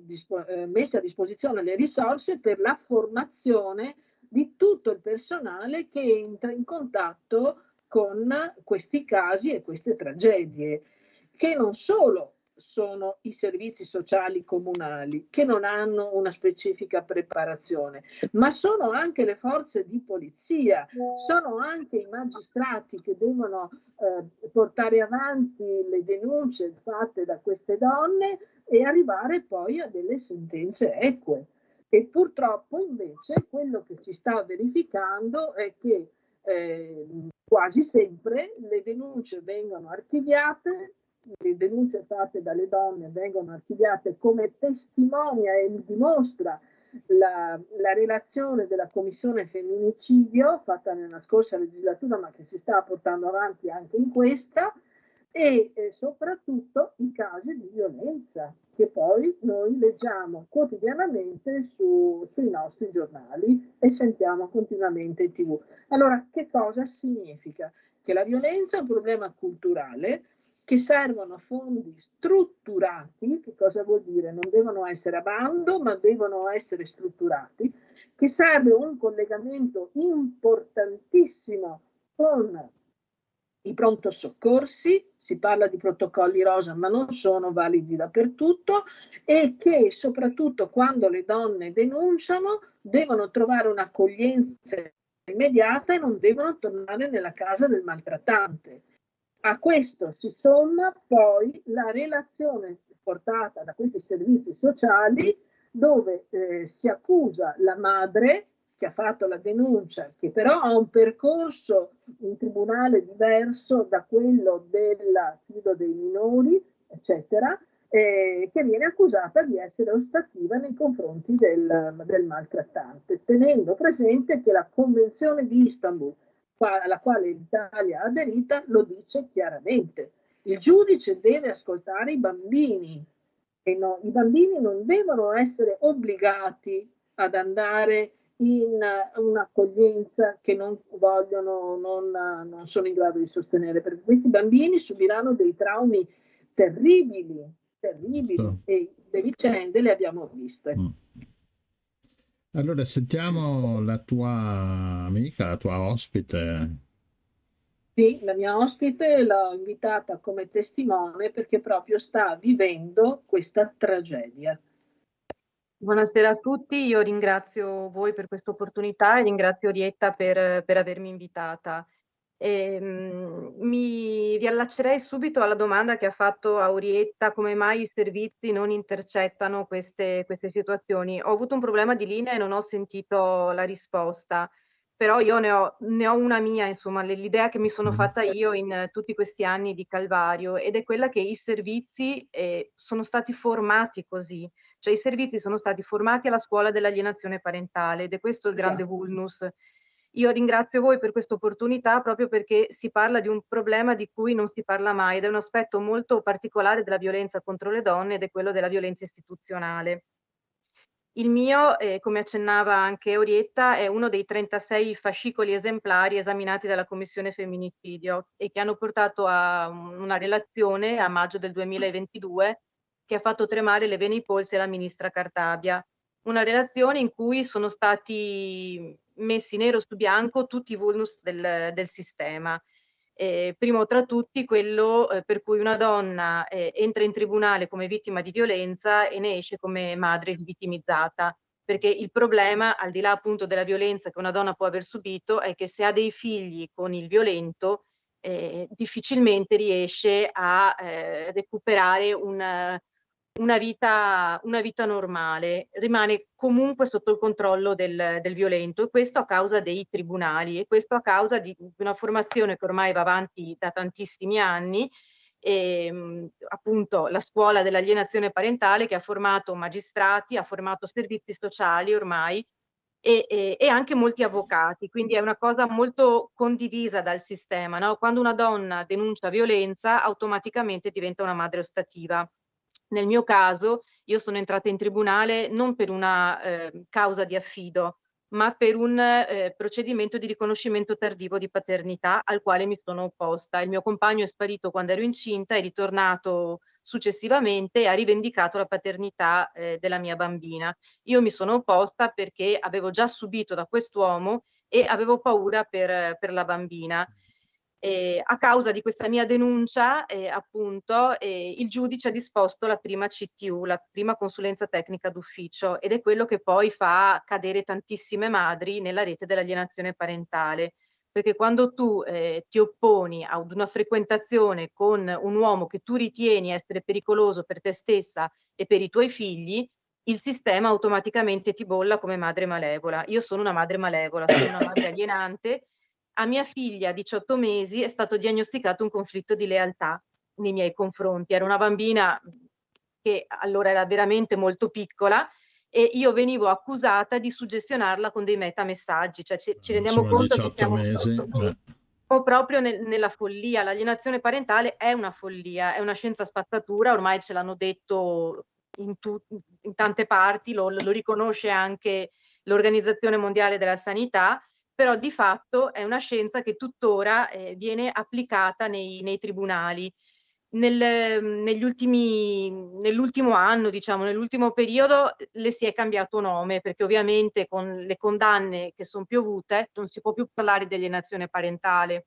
messe a disposizione le risorse per la formazione di tutto il personale che entra in contatto con questi casi e queste tragedie, che non solo sono i servizi sociali comunali, che non hanno una specifica preparazione, ma sono anche le forze di polizia, sono anche i magistrati che devono portare avanti le denunce fatte da queste donne e arrivare poi a delle sentenze eque. E purtroppo invece quello che si sta verificando è che quasi sempre le denunce vengono archiviate, le denunce fatte dalle donne vengono archiviate, come testimonia e dimostra la relazione della Commissione Femminicidio fatta nella scorsa legislatura, ma che si sta portando avanti anche in questa, e soprattutto i casi di violenza che poi noi leggiamo quotidianamente sui nostri giornali e sentiamo continuamente in TV. Allora, che cosa significa? Che la violenza è un problema culturale, che servono fondi strutturati. Che cosa vuol dire? Non devono essere a bando, ma devono essere strutturati, che serve un collegamento importantissimo con i pronto soccorsi, si parla di protocolli rosa ma non sono validi dappertutto, e che soprattutto quando le donne denunciano devono trovare un'accoglienza immediata e non devono tornare nella casa del maltrattante. A questo si somma poi la relazione portata da questi servizi sociali, dove si accusa la madre che ha fatto la denuncia, che però ha un percorso in tribunale diverso da quello del fido dei minori, eccetera, che viene accusata di essere ostativa nei confronti del maltrattante, tenendo presente che la Convenzione di Istanbul, alla quale l'Italia ha aderita, lo dice chiaramente. Il giudice deve ascoltare i bambini e i bambini non devono essere obbligati ad andare in un'accoglienza che non vogliono, non sono in grado di sostenere, perché questi bambini subiranno dei traumi terribili, e le vicende le abbiamo viste. Allora sentiamo la tua amica, la tua ospite. Sì, la mia ospite l'ho invitata come testimone perché proprio sta vivendo questa tragedia. Buonasera a tutti, io ringrazio voi per questa opportunità e ringrazio Orietta per avermi invitata. Mi riallaccerei subito alla domanda che ha fatto a Orietta: come mai i servizi non intercettano queste situazioni. Ho avuto un problema di linea e non ho sentito la risposta, però io ne ho una mia, insomma, l'idea che mi sono fatta io in tutti questi anni di calvario, ed è quella che i servizi sono stati formati così, cioè i servizi sono stati formati alla scuola dell'alienazione parentale, ed è questo il grande vulnus. Io ringrazio voi per questa opportunità, proprio perché si parla di un problema di cui non si parla mai, ed è un aspetto molto particolare della violenza contro le donne, ed è quello della violenza istituzionale. Il mio, come accennava anche Orietta, è uno dei 36 fascicoli esemplari esaminati dalla Commissione Femminicidio e che hanno portato a una relazione a maggio del 2022 che ha fatto tremare le vene ai polsi alla ministra Cartabia. Una relazione in cui sono stati messi nero su bianco tutti i vulnus del sistema. Primo tra tutti quello per cui una donna entra in tribunale come vittima di violenza e ne esce come madre vittimizzata, perché il problema, al di là appunto della violenza che una donna può aver subito, è che se ha dei figli con il violento difficilmente riesce a recuperare una vita normale, rimane comunque sotto il controllo del violento, e questo a causa dei tribunali, e questo a causa di una formazione che ormai va avanti da tantissimi anni, appunto la scuola dell'alienazione parentale, che ha formato magistrati, ha formato servizi sociali ormai e anche molti avvocati, quindi è una cosa molto condivisa dal sistema, no? Quando una donna denuncia violenza automaticamente diventa una madre ostativa. Nel mio caso io sono entrata in tribunale non per una causa di affido, ma per un procedimento di riconoscimento tardivo di paternità al quale mi sono opposta. Il mio compagno è sparito quando ero incinta, è ritornato successivamente e ha rivendicato la paternità della mia bambina. Io mi sono opposta perché avevo già subito da quest'uomo e avevo paura per la bambina. A causa di questa mia denuncia, appunto, il giudice ha disposto la prima CTU, la prima consulenza tecnica d'ufficio, ed è quello che poi fa cadere tantissime madri nella rete dell'alienazione parentale. Perché quando tu ti opponi ad una frequentazione con un uomo che tu ritieni essere pericoloso per te stessa e per i tuoi figli, il sistema automaticamente ti bolla come madre malevola. Io sono una madre malevola, sono una madre alienante. A mia figlia a 18 mesi è stato diagnosticato un conflitto di lealtà nei miei confronti. Era una bambina che allora era veramente molto piccola e io venivo accusata di suggestionarla con dei metamessaggi, cioè ci rendiamo conto che siamo proprio nella follia. L'alienazione parentale è una follia, è una scienza spazzatura, ormai ce l'hanno detto in tante parti, lo riconosce anche l'Organizzazione Mondiale della Sanità, però di fatto è una scienza che tuttora viene applicata nei tribunali. nell'ultimo anno, diciamo, nell'ultimo periodo, le si è cambiato nome, perché ovviamente con le condanne che sono piovute non si può più parlare di alienazione parentale,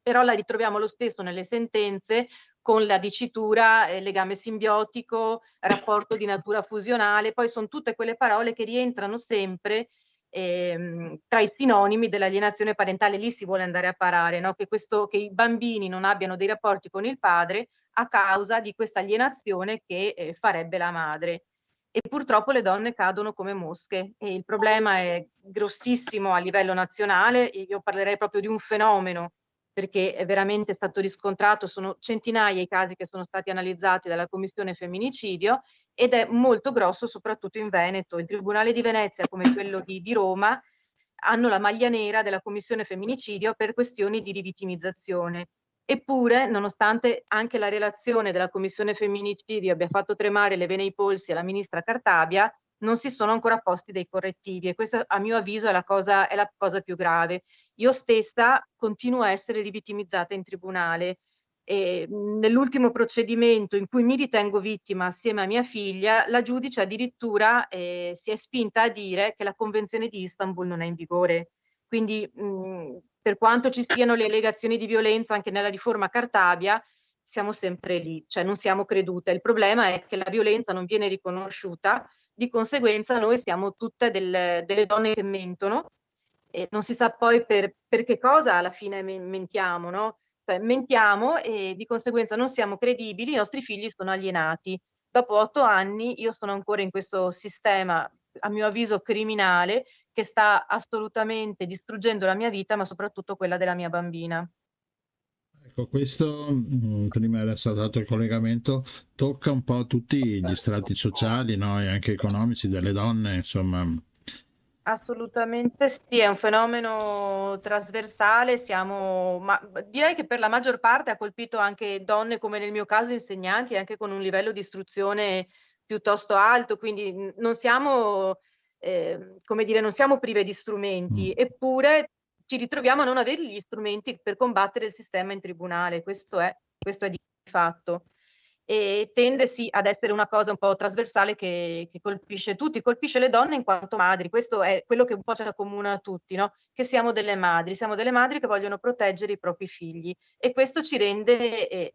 però la ritroviamo lo stesso nelle sentenze con la dicitura legame simbiotico, rapporto di natura fusionale, poi sono tutte quelle parole che rientrano sempre tra i sinonimi dell'alienazione parentale. Lì si vuole andare a parare, no? Che i bambini non abbiano dei rapporti con il padre a causa di questa alienazione che farebbe la madre. E purtroppo le donne cadono come mosche e il problema è grossissimo a livello nazionale. Io parlerei proprio di un fenomeno, perché è veramente stato riscontrato, sono centinaia i casi che sono stati analizzati dalla Commissione Femminicidio, ed è molto grosso soprattutto in Veneto. Il Tribunale di Venezia, come quello di Roma, hanno la maglia nera della Commissione Femminicidio per questioni di rivittimizzazione. Eppure, nonostante anche la relazione della Commissione Femminicidio abbia fatto tremare le vene ai polsi alla ministra Cartabia, non si sono ancora posti dei correttivi, e questa a mio avviso è la cosa più grave. Io stessa continuo a essere rivittimizzata in tribunale. Nell'ultimo procedimento in cui mi ritengo vittima assieme a mia figlia, la giudice addirittura si è spinta a dire che la Convenzione di Istanbul non è in vigore. Quindi per quanto ci siano le allegazioni di violenza anche nella riforma Cartabia, siamo sempre lì, cioè non siamo credute. Il problema è che la violenza non viene riconosciuta, di conseguenza noi siamo tutte delle donne che mentono, e non si sa poi per che cosa alla fine mentiamo, no? Cioè, mentiamo e di conseguenza non siamo credibili, i nostri figli sono alienati. Dopo 8 anni io sono ancora in questo sistema, a mio avviso criminale, che sta assolutamente distruggendo la mia vita, ma soprattutto quella della mia bambina. Ecco, questo, prima era stato dato il collegamento, tocca un po' tutti gli strati sociali, no? E anche economici delle donne, insomma. Assolutamente sì, è un fenomeno trasversale, ma direi che per la maggior parte ha colpito anche donne, come nel mio caso insegnanti, anche con un livello di istruzione piuttosto alto, quindi non siamo, come dire, non siamo prive di strumenti, eppure ci ritroviamo a non avere gli strumenti per combattere il sistema in tribunale, questo è di fatto. E tende sì ad essere una cosa un po' trasversale che colpisce tutti, colpisce le donne in quanto madri. Questo è quello che un po' ci accomuna a tutti, no? Che siamo delle madri che vogliono proteggere i propri figli, e questo ci rende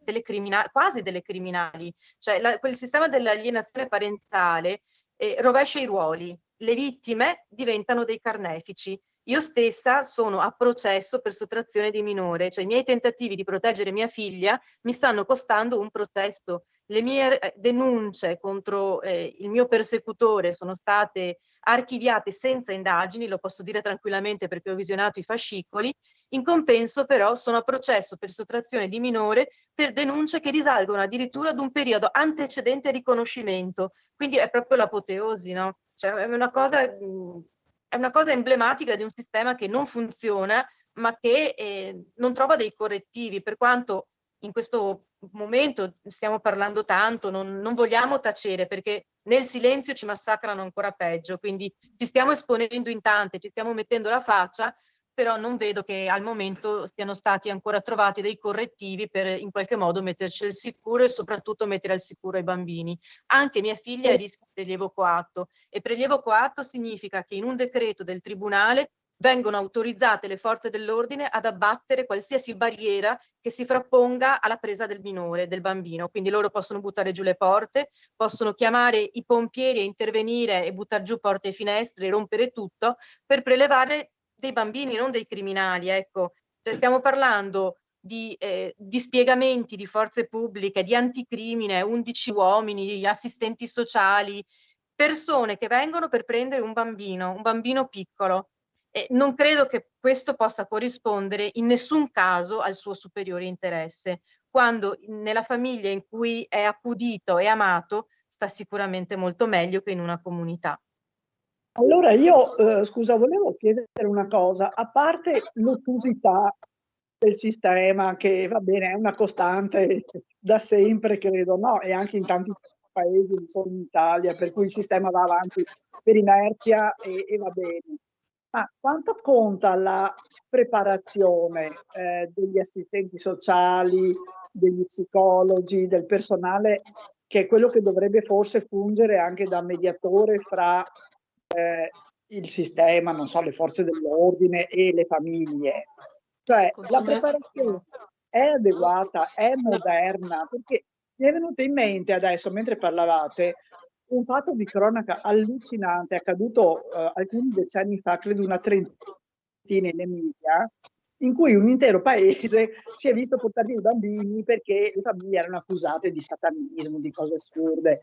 quasi delle criminali. Cioè quel sistema dell'alienazione parentale rovescia i ruoli, le vittime diventano dei carnefici. Io stessa sono a processo per sottrazione di minore, cioè i miei tentativi di proteggere mia figlia mi stanno costando un processo. Le mie denunce contro il mio persecutore sono state archiviate senza indagini, lo posso dire tranquillamente perché ho visionato i fascicoli. In compenso però sono a processo per sottrazione di minore per denunce che risalgono addirittura ad un periodo antecedente al riconoscimento. Quindi è proprio l'apoteosi, no? Cioè è una cosa emblematica di un sistema che non funziona, ma che non trova dei correttivi, per quanto in questo momento stiamo parlando tanto, non vogliamo tacere, perché nel silenzio ci massacrano ancora peggio, quindi ci stiamo esponendo in tante, ci stiamo mettendo la faccia, però non vedo che al momento siano stati ancora trovati dei correttivi per in qualche modo metterci al sicuro e soprattutto mettere al sicuro i bambini. Anche mia figlia è a rischio di prelievo coatto, e prelievo coatto significa che in un decreto del tribunale vengono autorizzate le forze dell'ordine ad abbattere qualsiasi barriera che si frapponga alla presa del minore, del bambino. Quindi loro possono buttare giù le porte, possono chiamare i pompieri e intervenire e buttare giù porte e finestre, rompere tutto per prelevare dei bambini, non dei criminali. Ecco, stiamo parlando di dispiegamenti di forze pubbliche, di anticrimine, 11 uomini, assistenti sociali, persone che vengono per prendere un bambino piccolo. Non credo che questo possa corrispondere in nessun caso al suo superiore interesse, quando nella famiglia in cui è accudito e amato sta sicuramente molto meglio che in una comunità. Allora io, scusa, volevo chiedere una cosa, a parte l'ottusità del sistema, che va bene, è una costante da sempre, credo, no? E anche in tanti paesi, non solo in Italia, per cui il sistema va avanti per inerzia e va bene. Ma quanto conta la preparazione degli assistenti sociali, degli psicologi, del personale, che è quello che dovrebbe forse fungere anche da mediatore fra il sistema, non so, le forze dell'ordine e le famiglie. Cioè la preparazione è adeguata, è moderna, perché mi è venuto in mente adesso, mentre parlavate, un fatto di cronaca allucinante accaduto alcuni decenni fa, credo una trentina in Emilia, in cui un intero paese si è visto portare via i bambini perché le famiglie erano accusate di satanismo, di cose assurde.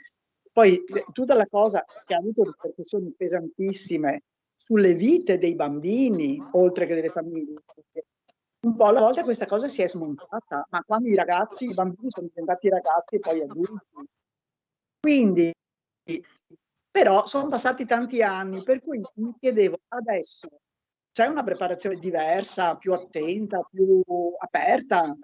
Poi tutta la cosa che ha avuto ripercussioni pesantissime sulle vite dei bambini, oltre che delle famiglie. Un po' alla volta questa cosa si è smontata, ma quando i bambini sono diventati ragazzi e poi adulti. Quindi, però sono passati tanti anni, per cui mi chiedevo, adesso c'è una preparazione diversa, più attenta, più aperta?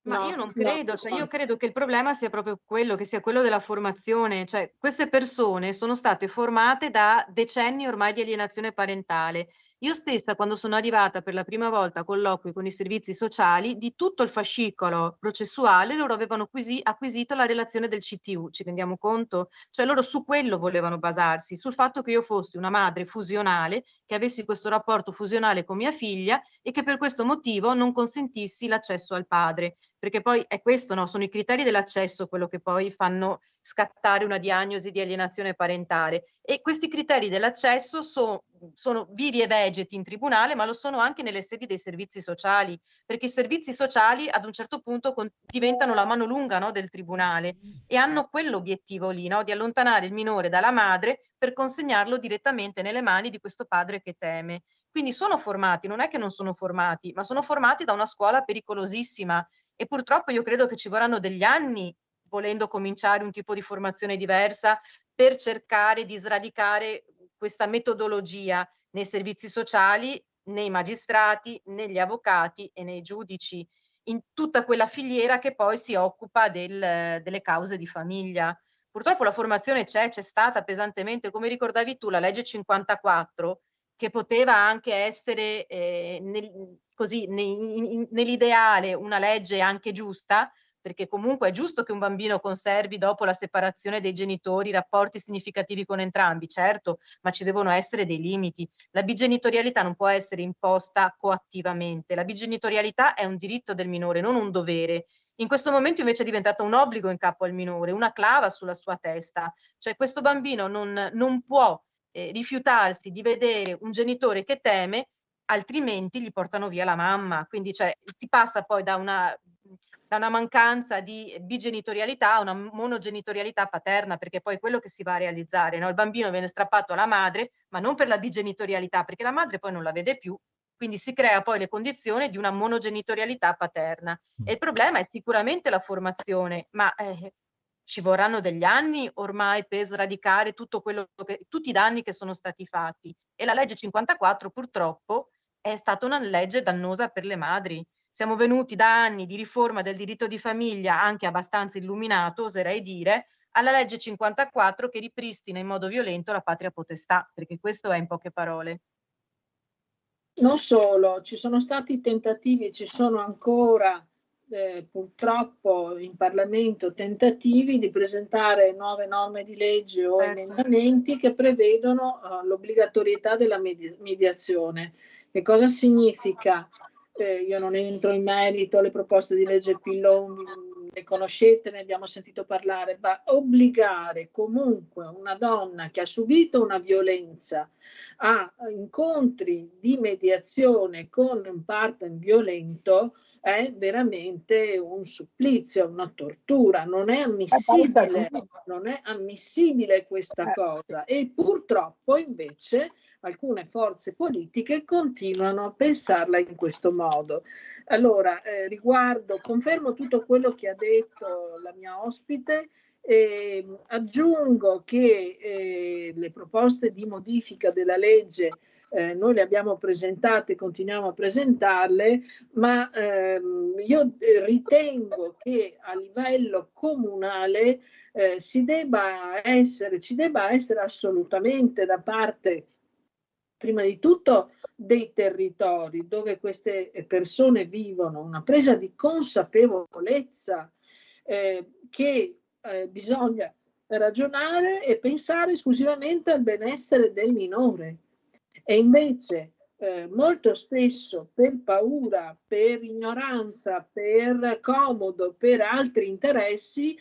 Ma io non credo, cioè io credo che il problema sia proprio quello, che sia quello della formazione, cioè queste persone sono state formate da decenni ormai di alienazione parentale. Io stessa, quando sono arrivata per la prima volta a colloqui con i servizi sociali, di tutto il fascicolo processuale loro avevano acquisito la relazione del CTU, ci rendiamo conto? Cioè loro su quello volevano basarsi, sul fatto che io fossi una madre fusionale, che avessi questo rapporto fusionale con mia figlia e che per questo motivo non consentissi l'accesso al padre. Perché poi è questo, no? Sono i criteri dell'accesso quello che poi fanno scattare una diagnosi di alienazione parentale. E questi criteri dell'accesso sono vivi e vegeti in tribunale, ma lo sono anche nelle sedi dei servizi sociali, perché i servizi sociali ad un certo punto diventano la mano lunga, no, del tribunale e hanno quell'obiettivo lì, no, di allontanare il minore dalla madre per consegnarlo direttamente nelle mani di questo padre che teme. Quindi sono formati, non è che non sono formati, ma sono formati da una scuola pericolosissima. E purtroppo io credo che ci vorranno degli anni, volendo cominciare un tipo di formazione diversa, per cercare di sradicare questa metodologia nei servizi sociali, nei magistrati, negli avvocati e nei giudici, in tutta quella filiera che poi si occupa delle cause di famiglia. Purtroppo la formazione c'è stata pesantemente, come ricordavi tu, la legge 54, che poteva anche essere nell'ideale una legge anche giusta, perché comunque è giusto che un bambino conservi dopo la separazione dei genitori rapporti significativi con entrambi, certo, ma ci devono essere dei limiti. La bigenitorialità non può essere imposta coattivamente, la bigenitorialità è un diritto del minore, non un dovere. In questo momento invece è diventato un obbligo in capo al minore, una clava sulla sua testa, cioè questo bambino non può rifiutarsi di vedere un genitore che teme, altrimenti gli portano via la mamma. Quindi cioè, si passa poi da una mancanza di bigenitorialità a una monogenitorialità paterna, perché poi è quello che si va a realizzare, no? Il bambino viene strappato alla madre, ma non per la bigenitorialità, perché la madre poi non la vede più, quindi si crea poi le condizioni di una monogenitorialità paterna. E il problema è sicuramente la formazione, ma ci vorranno degli anni ormai per sradicare tutti i danni che sono stati fatti. E la legge 54 purtroppo è stata una legge dannosa per le madri. Siamo venuti da anni di riforma del diritto di famiglia, anche abbastanza illuminato, oserei dire, alla legge 54 che ripristina in modo violento la patria potestà, perché questo è in poche parole. Non solo, ci sono stati tentativi, ci sono ancora purtroppo in Parlamento tentativi di presentare nuove norme di legge o emendamenti che prevedono l'obbligatorietà della mediazione. Che cosa significa? Io non entro in merito alle proposte di legge Pillon, le conoscete, ne abbiamo sentito parlare, ma obbligare comunque una donna che ha subito una violenza a incontri di mediazione con un partner violento è veramente un supplizio, una tortura, non è ammissibile questa cosa e purtroppo invece alcune forze politiche continuano a pensarla in questo modo. Allora, confermo tutto quello che ha detto la mia ospite. Aggiungo che le proposte di modifica della legge noi le abbiamo presentate, continuiamo a presentarle, ma io ritengo che a livello comunale ci debba essere assolutamente da parte prima di tutto dei territori dove queste persone vivono, una presa di consapevolezza che bisogna ragionare e pensare esclusivamente al benessere del minore. E invece molto spesso per paura, per ignoranza, per comodo, per altri interessi,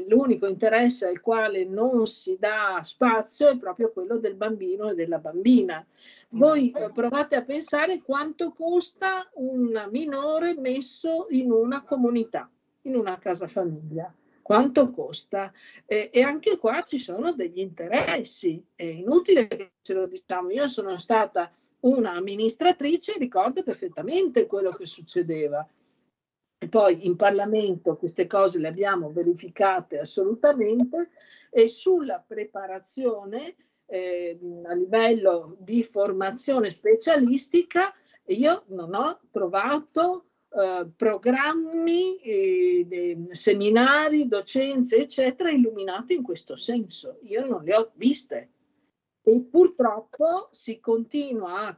l'unico interesse al quale non si dà spazio è proprio quello del bambino e della bambina. Voi provate a pensare quanto costa un minore messo in una comunità, in una casa famiglia. Quanto costa? E anche qua ci sono degli interessi, è inutile che ce lo diciamo. Io sono stata una amministratrice e ricordo perfettamente quello che succedeva. E poi in Parlamento queste cose le abbiamo verificate assolutamente, e sulla preparazione a livello di formazione specialistica io non ho trovato programmi, seminari, docenze, eccetera, illuminati in questo senso. Io non le ho viste. E purtroppo si continua a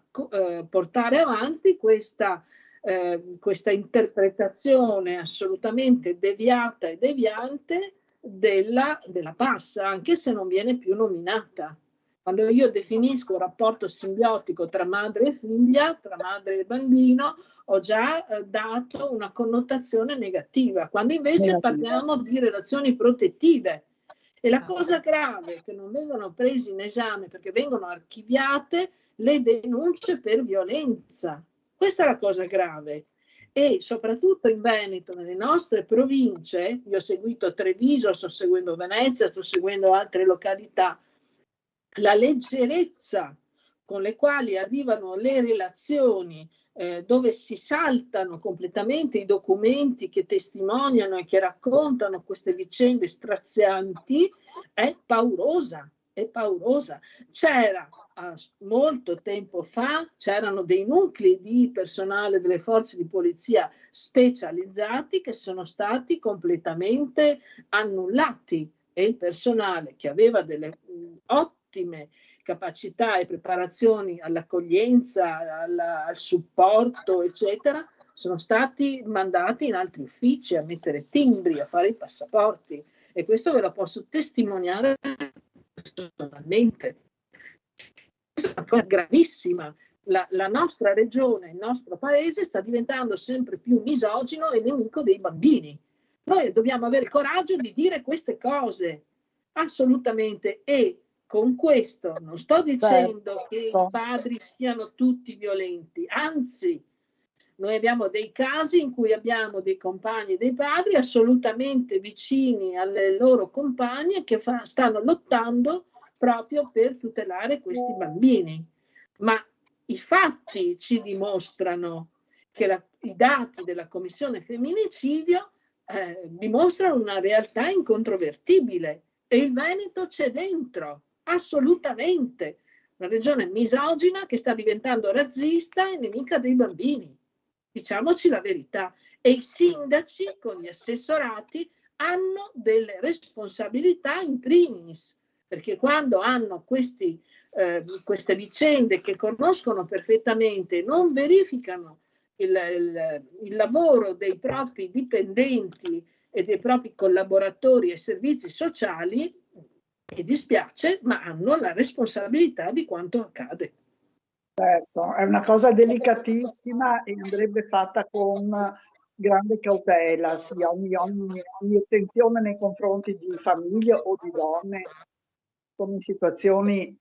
portare avanti questa interpretazione assolutamente deviata e deviante della PAS, anche se non viene più nominata. Quando io definisco un rapporto simbiotico tra madre e figlia, tra madre e bambino, ho già dato una connotazione negativa, quando invece parliamo di relazioni protettive. E la cosa grave è che non vengono presi in esame perché vengono archiviate le denunce per violenza. Questa è la cosa grave. E soprattutto in Veneto, nelle nostre province, io ho seguito Treviso, sto seguendo Venezia, sto seguendo altre località, la leggerezza con le quali arrivano le relazioni, dove si saltano completamente i documenti che testimoniano e che raccontano queste vicende strazianti, è paurosa, è paurosa. C'era molto tempo fa, c'erano dei nuclei di personale delle forze di polizia specializzati che sono stati completamente annullati, e il personale che aveva delle ottime capacità e preparazioni all'accoglienza, al supporto, eccetera, sono stati mandati in altri uffici a mettere timbri, a fare i passaporti, e questo ve lo posso testimoniare personalmente. Questa è una cosa gravissima. La nostra regione, il nostro paese sta diventando sempre più misogino e nemico dei bambini. Noi dobbiamo avere il coraggio di dire queste cose, assolutamente. E con questo non sto dicendo che i padri siano tutti violenti, anzi, noi abbiamo dei casi in cui abbiamo dei compagni e dei padri assolutamente vicini alle loro compagne che stanno lottando proprio per tutelare questi bambini. Ma i fatti ci dimostrano che i dati della Commissione Femminicidio dimostrano una realtà incontrovertibile, e il Veneto c'è dentro. Assolutamente, una regione misogina che sta diventando razzista e nemica dei bambini, diciamoci la verità. E i sindaci con gli assessorati hanno delle responsabilità in primis, perché quando hanno queste vicende che conoscono perfettamente, non verificano il lavoro dei propri dipendenti e dei propri collaboratori e servizi sociali, mi dispiace, ma hanno la responsabilità di quanto accade. Certo, è una cosa delicatissima e andrebbe fatta con grande cautela, sì, ogni attenzione nei confronti di famiglie o di donne sono in situazioni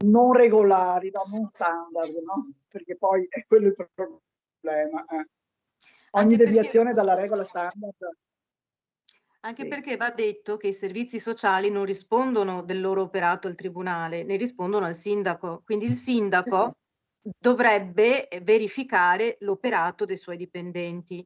non regolari, no? Non standard, no? Perché poi è quello il problema. Ogni deviazione dalla regola standard. Anche perché va detto che i servizi sociali non rispondono del loro operato al tribunale, ne rispondono al sindaco. Quindi il sindaco dovrebbe verificare l'operato dei suoi dipendenti.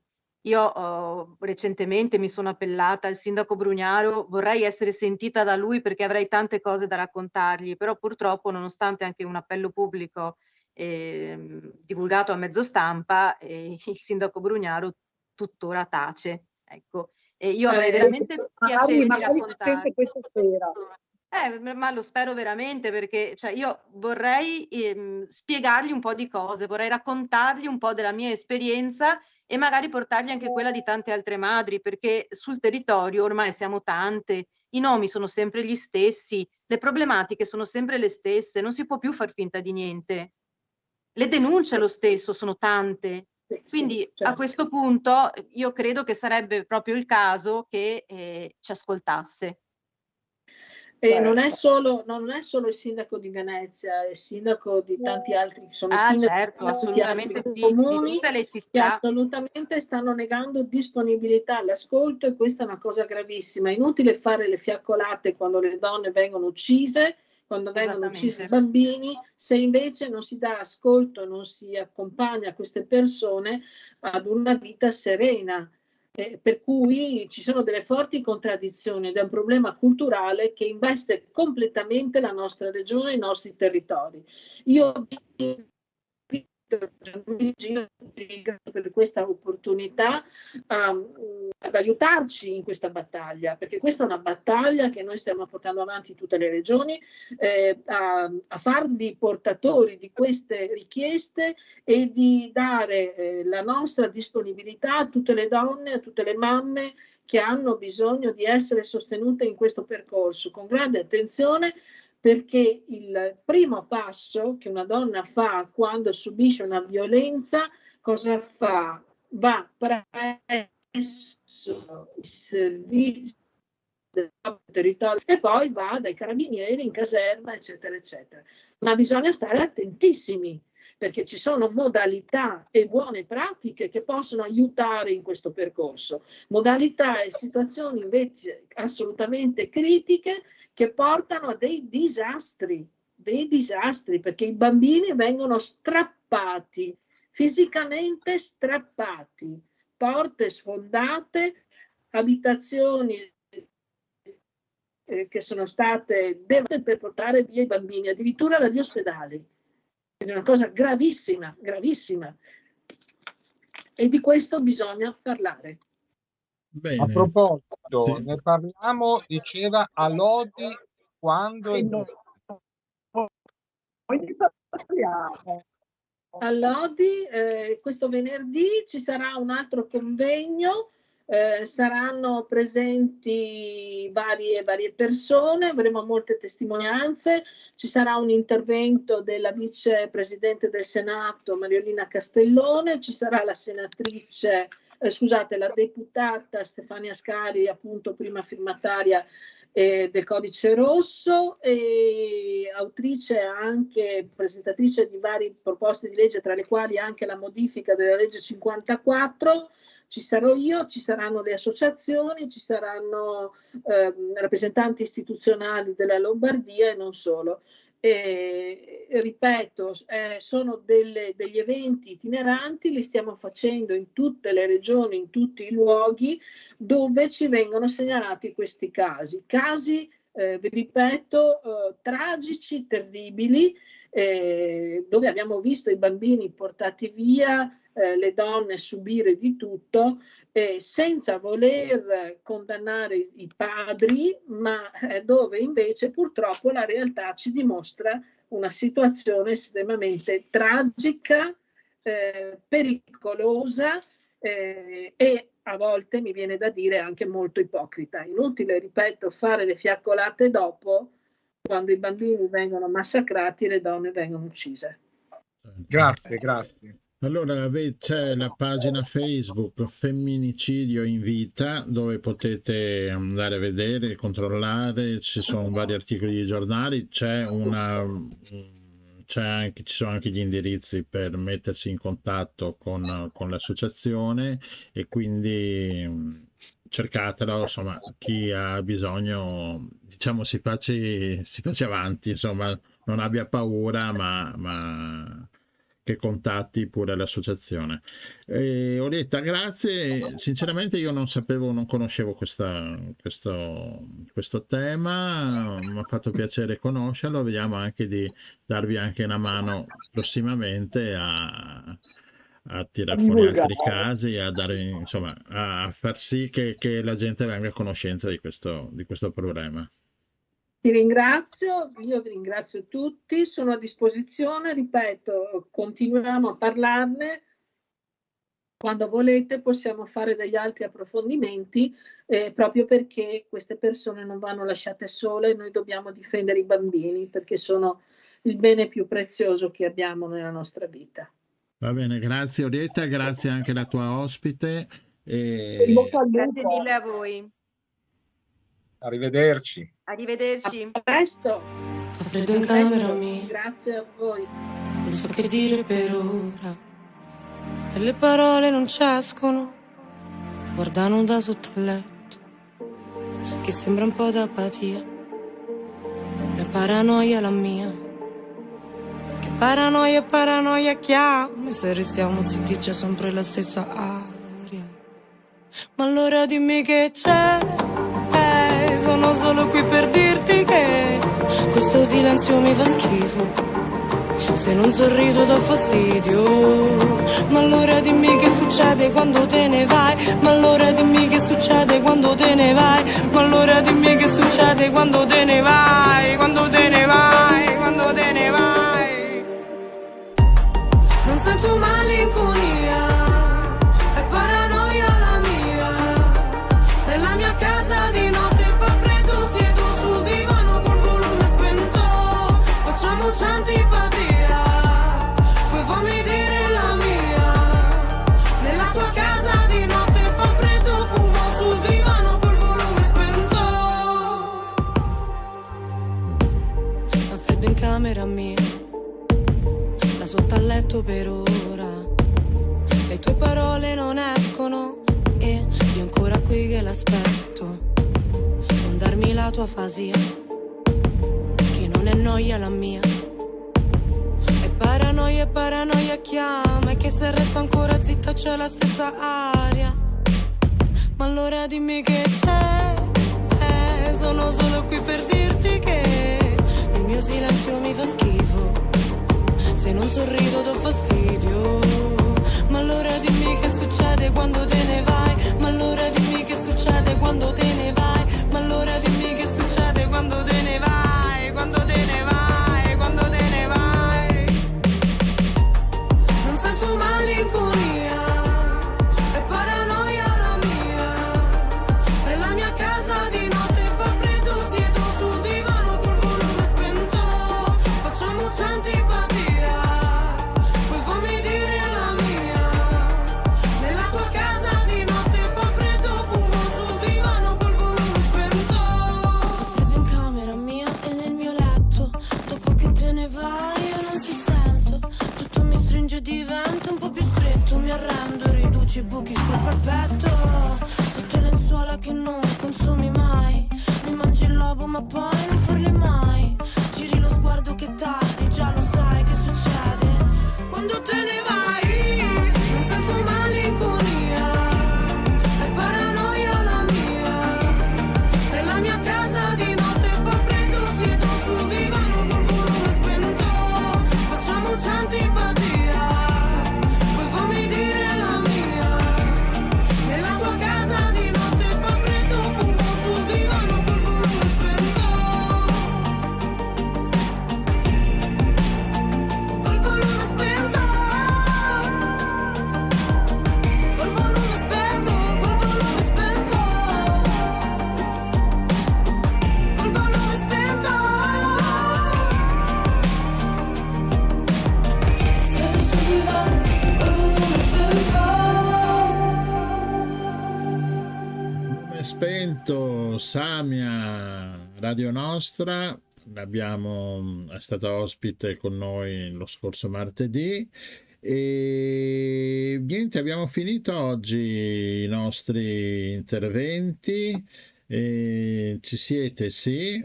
Io recentemente mi sono appellata al sindaco Brugnaro, vorrei essere sentita da lui perché avrei tante cose da raccontargli, però purtroppo, nonostante anche un appello pubblico divulgato a mezzo stampa, il sindaco Brugnaro tuttora tace. Ecco. E io avrei veramente piacere di magari si sente questa sera. Ma lo spero veramente, perché cioè, io vorrei spiegargli un po' di cose, vorrei raccontargli un po' della mia esperienza e magari portargli anche quella di tante altre madri, perché sul territorio ormai siamo tante, i nomi sono sempre gli stessi, le problematiche sono sempre le stesse, non si può più far finta di niente. Le denunce lo stesso sono tante. Sì, Quindi a certo. questo punto io credo che sarebbe proprio il caso che ci ascoltasse. E non è solo il sindaco di Venezia, è il sindaco di tanti altri, sono i sindaci Certo, di tanti assolutamente altri sì, di comuni tutte le che città. assolutamente stanno negando disponibilità all'ascolto, e questa è una cosa gravissima. È inutile fare le fiaccolate quando le donne vengono uccise, quando vengono uccisi i bambini, se invece non si dà ascolto, non si accompagna queste persone ad una vita serena. Per cui ci sono delle forti contraddizioni ed è un problema culturale che investe completamente la nostra regione e i nostri territori. Io ringrazio per questa opportunità ad aiutarci in questa battaglia, perché questa è una battaglia che noi stiamo portando avanti in tutte le regioni, a farvi portatori di queste richieste e di dare la nostra disponibilità a tutte le donne, a tutte le mamme che hanno bisogno di essere sostenute in questo percorso, con grande attenzione, perché il primo passo che una donna fa quando subisce una violenza, cosa fa? Va presso i servizi del territorio e poi va dai carabinieri in caserma, eccetera, eccetera. Ma bisogna stare attentissimi, perché ci sono modalità e buone pratiche che possono aiutare in questo percorso, modalità e situazioni invece assolutamente critiche che portano a dei disastri, perché i bambini vengono strappati, fisicamente strappati, porte sfondate, abitazioni che sono state devastate per portare via i bambini, addirittura dagli ospedali. È una cosa gravissima, gravissima. E di questo bisogna parlare. Bene. A proposito, Sì. ne parliamo, diceva a Lodi, quando e dove? A Lodi questo venerdì ci sarà un altro convegno, saranno presenti varie persone, avremo molte testimonianze, ci sarà un intervento della vicepresidente del Senato Mariolina Castellone, ci sarà la senatrice la deputata Stefania Scari, appunto prima firmataria del Codice Rosso, e autrice anche presentatrice di varie proposte di legge, tra le quali anche la modifica della legge 54. Ci sarò io, ci saranno le associazioni, ci saranno rappresentanti istituzionali della Lombardia e non solo. Ripeto, sono degli eventi itineranti, li stiamo facendo in tutte le regioni, in tutti i luoghi dove ci vengono segnalati questi casi, vi ripeto, tragici, terribili, dove abbiamo visto i bambini portati via, le donne subire di tutto, senza voler condannare i padri, ma dove invece purtroppo la realtà ci dimostra una situazione estremamente tragica, pericolosa e a volte mi viene da dire anche molto ipocrita. Inutile, ripeto, fare le fiaccolate dopo, quando i bambini vengono massacrati e le donne vengono uccise. Grazie. Allora, c'è la pagina Facebook Femminicidio in Vita, dove potete andare a vedere, controllare, ci sono vari articoli di giornali, ci sono anche gli indirizzi per mettersi in contatto con l'associazione, e quindi cercatelo, insomma, chi ha bisogno, diciamo, si faccia avanti, insomma, non abbia paura, ma che contatti pure l'associazione. Orietta, grazie. Sinceramente io non conoscevo questo tema, mi ha fatto piacere conoscerlo, vediamo anche di darvi anche una mano prossimamente a tirar fuori altri casi, a dare, insomma, a far sì che la gente venga a conoscenza di questo problema. Ti ringrazio, io vi ringrazio tutti, sono a disposizione, ripeto, continuiamo a parlarne. Quando volete possiamo fare degli altri approfondimenti, proprio perché queste persone non vanno lasciate sole, noi dobbiamo difendere i bambini perché sono il bene più prezioso che abbiamo nella nostra vita. Va bene, grazie Orietta, grazie anche alla tua ospite. In bocca al Grazie lupo. mille a voi. Arrivederci. Arrivederci. A presto. Fa freddo in camera mia, Grazie a voi. non so che dire per ora, e le parole non ci escono. Guarda nuda sotto il letto, che sembra un po' d'apatia. La paranoia la mia, che paranoia chiama. Se restiamo zitti c'è sempre la stessa aria. Ma allora dimmi che c'è, sono solo qui per dirti che questo silenzio mi fa schifo. Se non sorriso do fastidio. Ma allora dimmi che succede quando te ne vai. Ma allora dimmi che succede quando te ne vai. Ma allora dimmi che succede quando te ne vai. Quando te ne vai, quando te ne vai. Non sento malinconia, è paranoia la mia. Nella mia casa di notte fa freddo, siedo sul divano col volume spento. Facciamo antipatia, poi fammi dire la mia. Nella tua casa di notte fa freddo, fumo sul divano col volume spento. Fa freddo in camera mia, da sotto al letto per ora. Le tue parole non escono e io ancora qui che l'aspetto. Non darmi la tua fasia, che non è noia la mia. È paranoia chiama, e che se resto ancora zitta c'è la stessa aria. Ma allora dimmi che c'è, sono solo qui per dirti che il mio silenzio mi fa schifo. Se non sorrido do fastidio. Ma allora dimmi che succede quando te ne vai. Ma allora dimmi che succede quando te ne vai. Ma allora dimmi che succede quando te ne vai. Quando te ne vai, quando te ne vai. Non sento malinconia, è paranoia la mia. Nella mia casa di notte fa freddo, siedo sul divano col volume spento. Facciamo antipatia, poi fammi dire la mia. Nella tua casa di notte fa freddo, fumo sul divano col volume spento. Fa freddo in camera mia e nel mio letto. Dopo che te ne vai io non ti sento. Tutto mi stringe e diventa un po' più stretto. Mi arrendo, riduci i buchi sopra il petto. Sotto lenzuola che non consumi mai. Mi mangi il lobo ma poi non parli mai. Giri lo sguardo che tardi, già lo sai che succede quando te ne vai. Non sento malinconia, è paranoia la mia. Nella mia casa di notte fa freddo, siedo sul divano col volume spento. Facciamo antipatia, poi fammi dire la mia. Nella tua casa di notte fa freddo, fumo sul divano col volume spento. Col volume spento. Col volume spento, col volume spento. Col volume spento. Siedo sul divano, col volume spento. Come spento, Samia, Radio Nostra, è stata ospite con noi lo scorso martedì e niente, abbiamo finito oggi i nostri interventi. Ci siete, sì?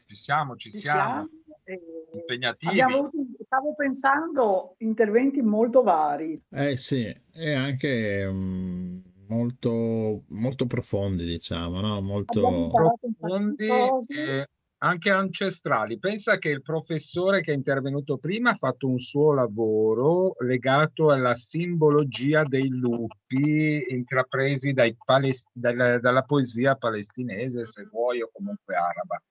Ci siamo, ci Ci siamo. siamo. Impegnativi. Abbiamo avuto, stavo pensando, interventi molto vari. Sì, e anche molto, molto profondi, diciamo, no? Abbiamo Molto... imparato un sacco di Profondi cose. e anche ancestrali. Pensa che il professore che è intervenuto prima ha fatto un suo lavoro legato alla simbologia dei lupi intrapresi dalla poesia palestinese, se vuoi, o comunque araba.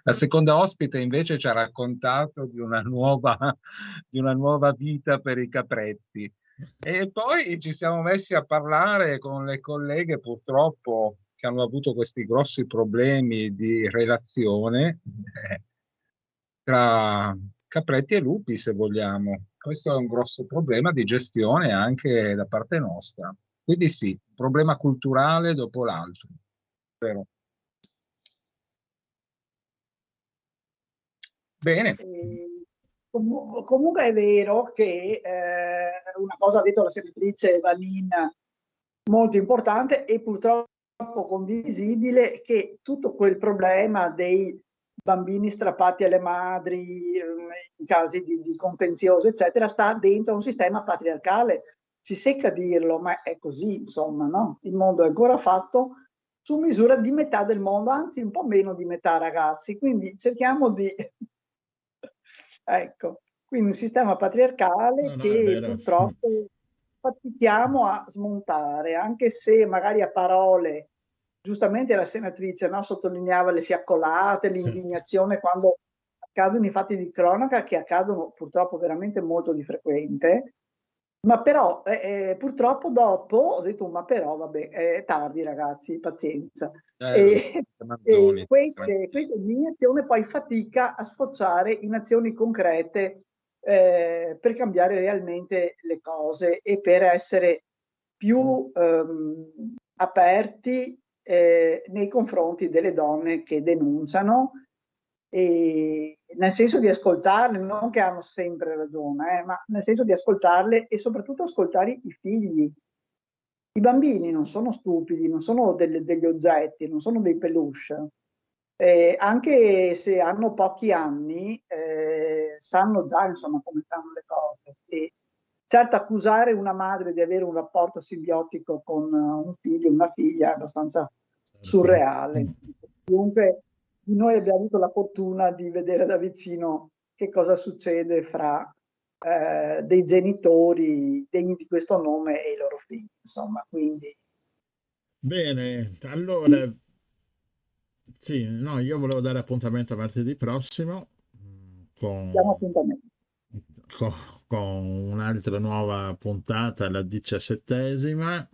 La seconda ospite invece ci ha raccontato di una nuova vita per i capretti. E poi ci siamo messi a parlare con le colleghe, purtroppo, che hanno avuto questi grossi problemi di relazione tra capretti e lupi, se vogliamo. Questo è un grosso problema di gestione anche da parte nostra. Quindi sì, un problema culturale dopo l'altro. Vero. Bene. Comunque è vero che una cosa ha detto la senatrice Valin molto importante e purtroppo condivisibile, che tutto quel problema dei bambini strappati alle madri in casi di contenzioso eccetera sta dentro un sistema patriarcale. Ci secca dirlo, ma è così, insomma, no? Il mondo è ancora fatto su misura di metà del mondo, anzi un po' meno di metà, ragazzi, quindi cerchiamo di ecco, quindi un sistema patriarcale che purtroppo fatichiamo a smontare, anche se magari a parole, giustamente la senatrice, no, sottolineava le fiaccolate, l'indignazione quando accadono i fatti di cronaca, che accadono purtroppo veramente molto di frequente, ma però purtroppo dopo ho detto ma però vabbè, è tardi ragazzi, pazienza. E questa indignazione poi fatica a sfociare in azioni concrete per cambiare realmente le cose e per essere più aperti nei confronti delle donne che denunciano, e nel senso di ascoltarle, non che hanno sempre ragione, ma nel senso di ascoltarle e soprattutto ascoltare i figli. I bambini non sono stupidi, non sono degli oggetti, non sono dei peluche. Anche se hanno pochi anni, sanno già insomma come stanno le cose. E certo, accusare una madre di avere un rapporto simbiotico con un figlio, una figlia, è abbastanza surreale. Chiunque di noi abbia avuto la fortuna di vedere da vicino che cosa succede fra dei genitori degni di questo nome e i loro figli, insomma, quindi. Bene, allora sì, no, io volevo dare appuntamento a martedì prossimo con un'altra nuova puntata, la 17ª.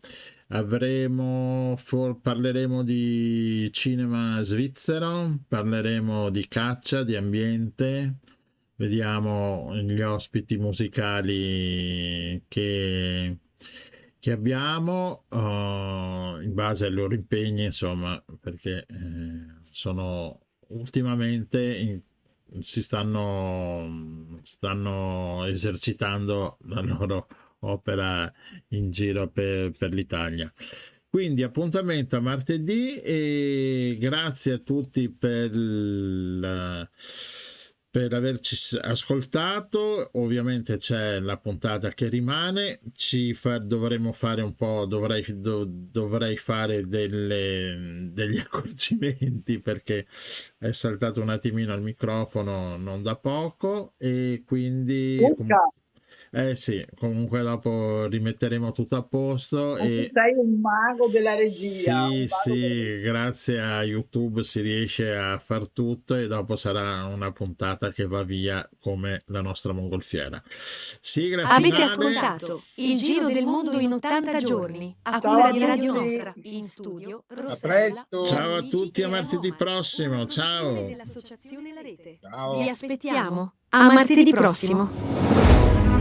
Parleremo di cinema svizzero, parleremo di caccia, di ambiente, vediamo gli ospiti musicali che abbiamo in base ai loro impegni, insomma, perché ultimamente si stanno esercitando la loro opera in giro per l'Italia. Quindi appuntamento a martedì e grazie a tutti per averci ascoltato. Ovviamente c'è la puntata che rimane, dovremo fare un po', dovrei fare degli accorgimenti perché è saltato un attimino il microfono non da poco e quindi sì, comunque dopo rimetteremo tutto a posto. Sei un mago della regia. Sì, grazie a YouTube si riesce a far tutto e dopo sarà una puntata che va via come la nostra mongolfiera. Sigla finale. Avete ascoltato Il Giro del Mondo in 80 giorni, a cura di Radio Nostra, in studio Rossella. Ciao a tutti, a martedì prossimo, ciao. Dell'Associazione La Rete. Vi aspettiamo a martedì prossimo.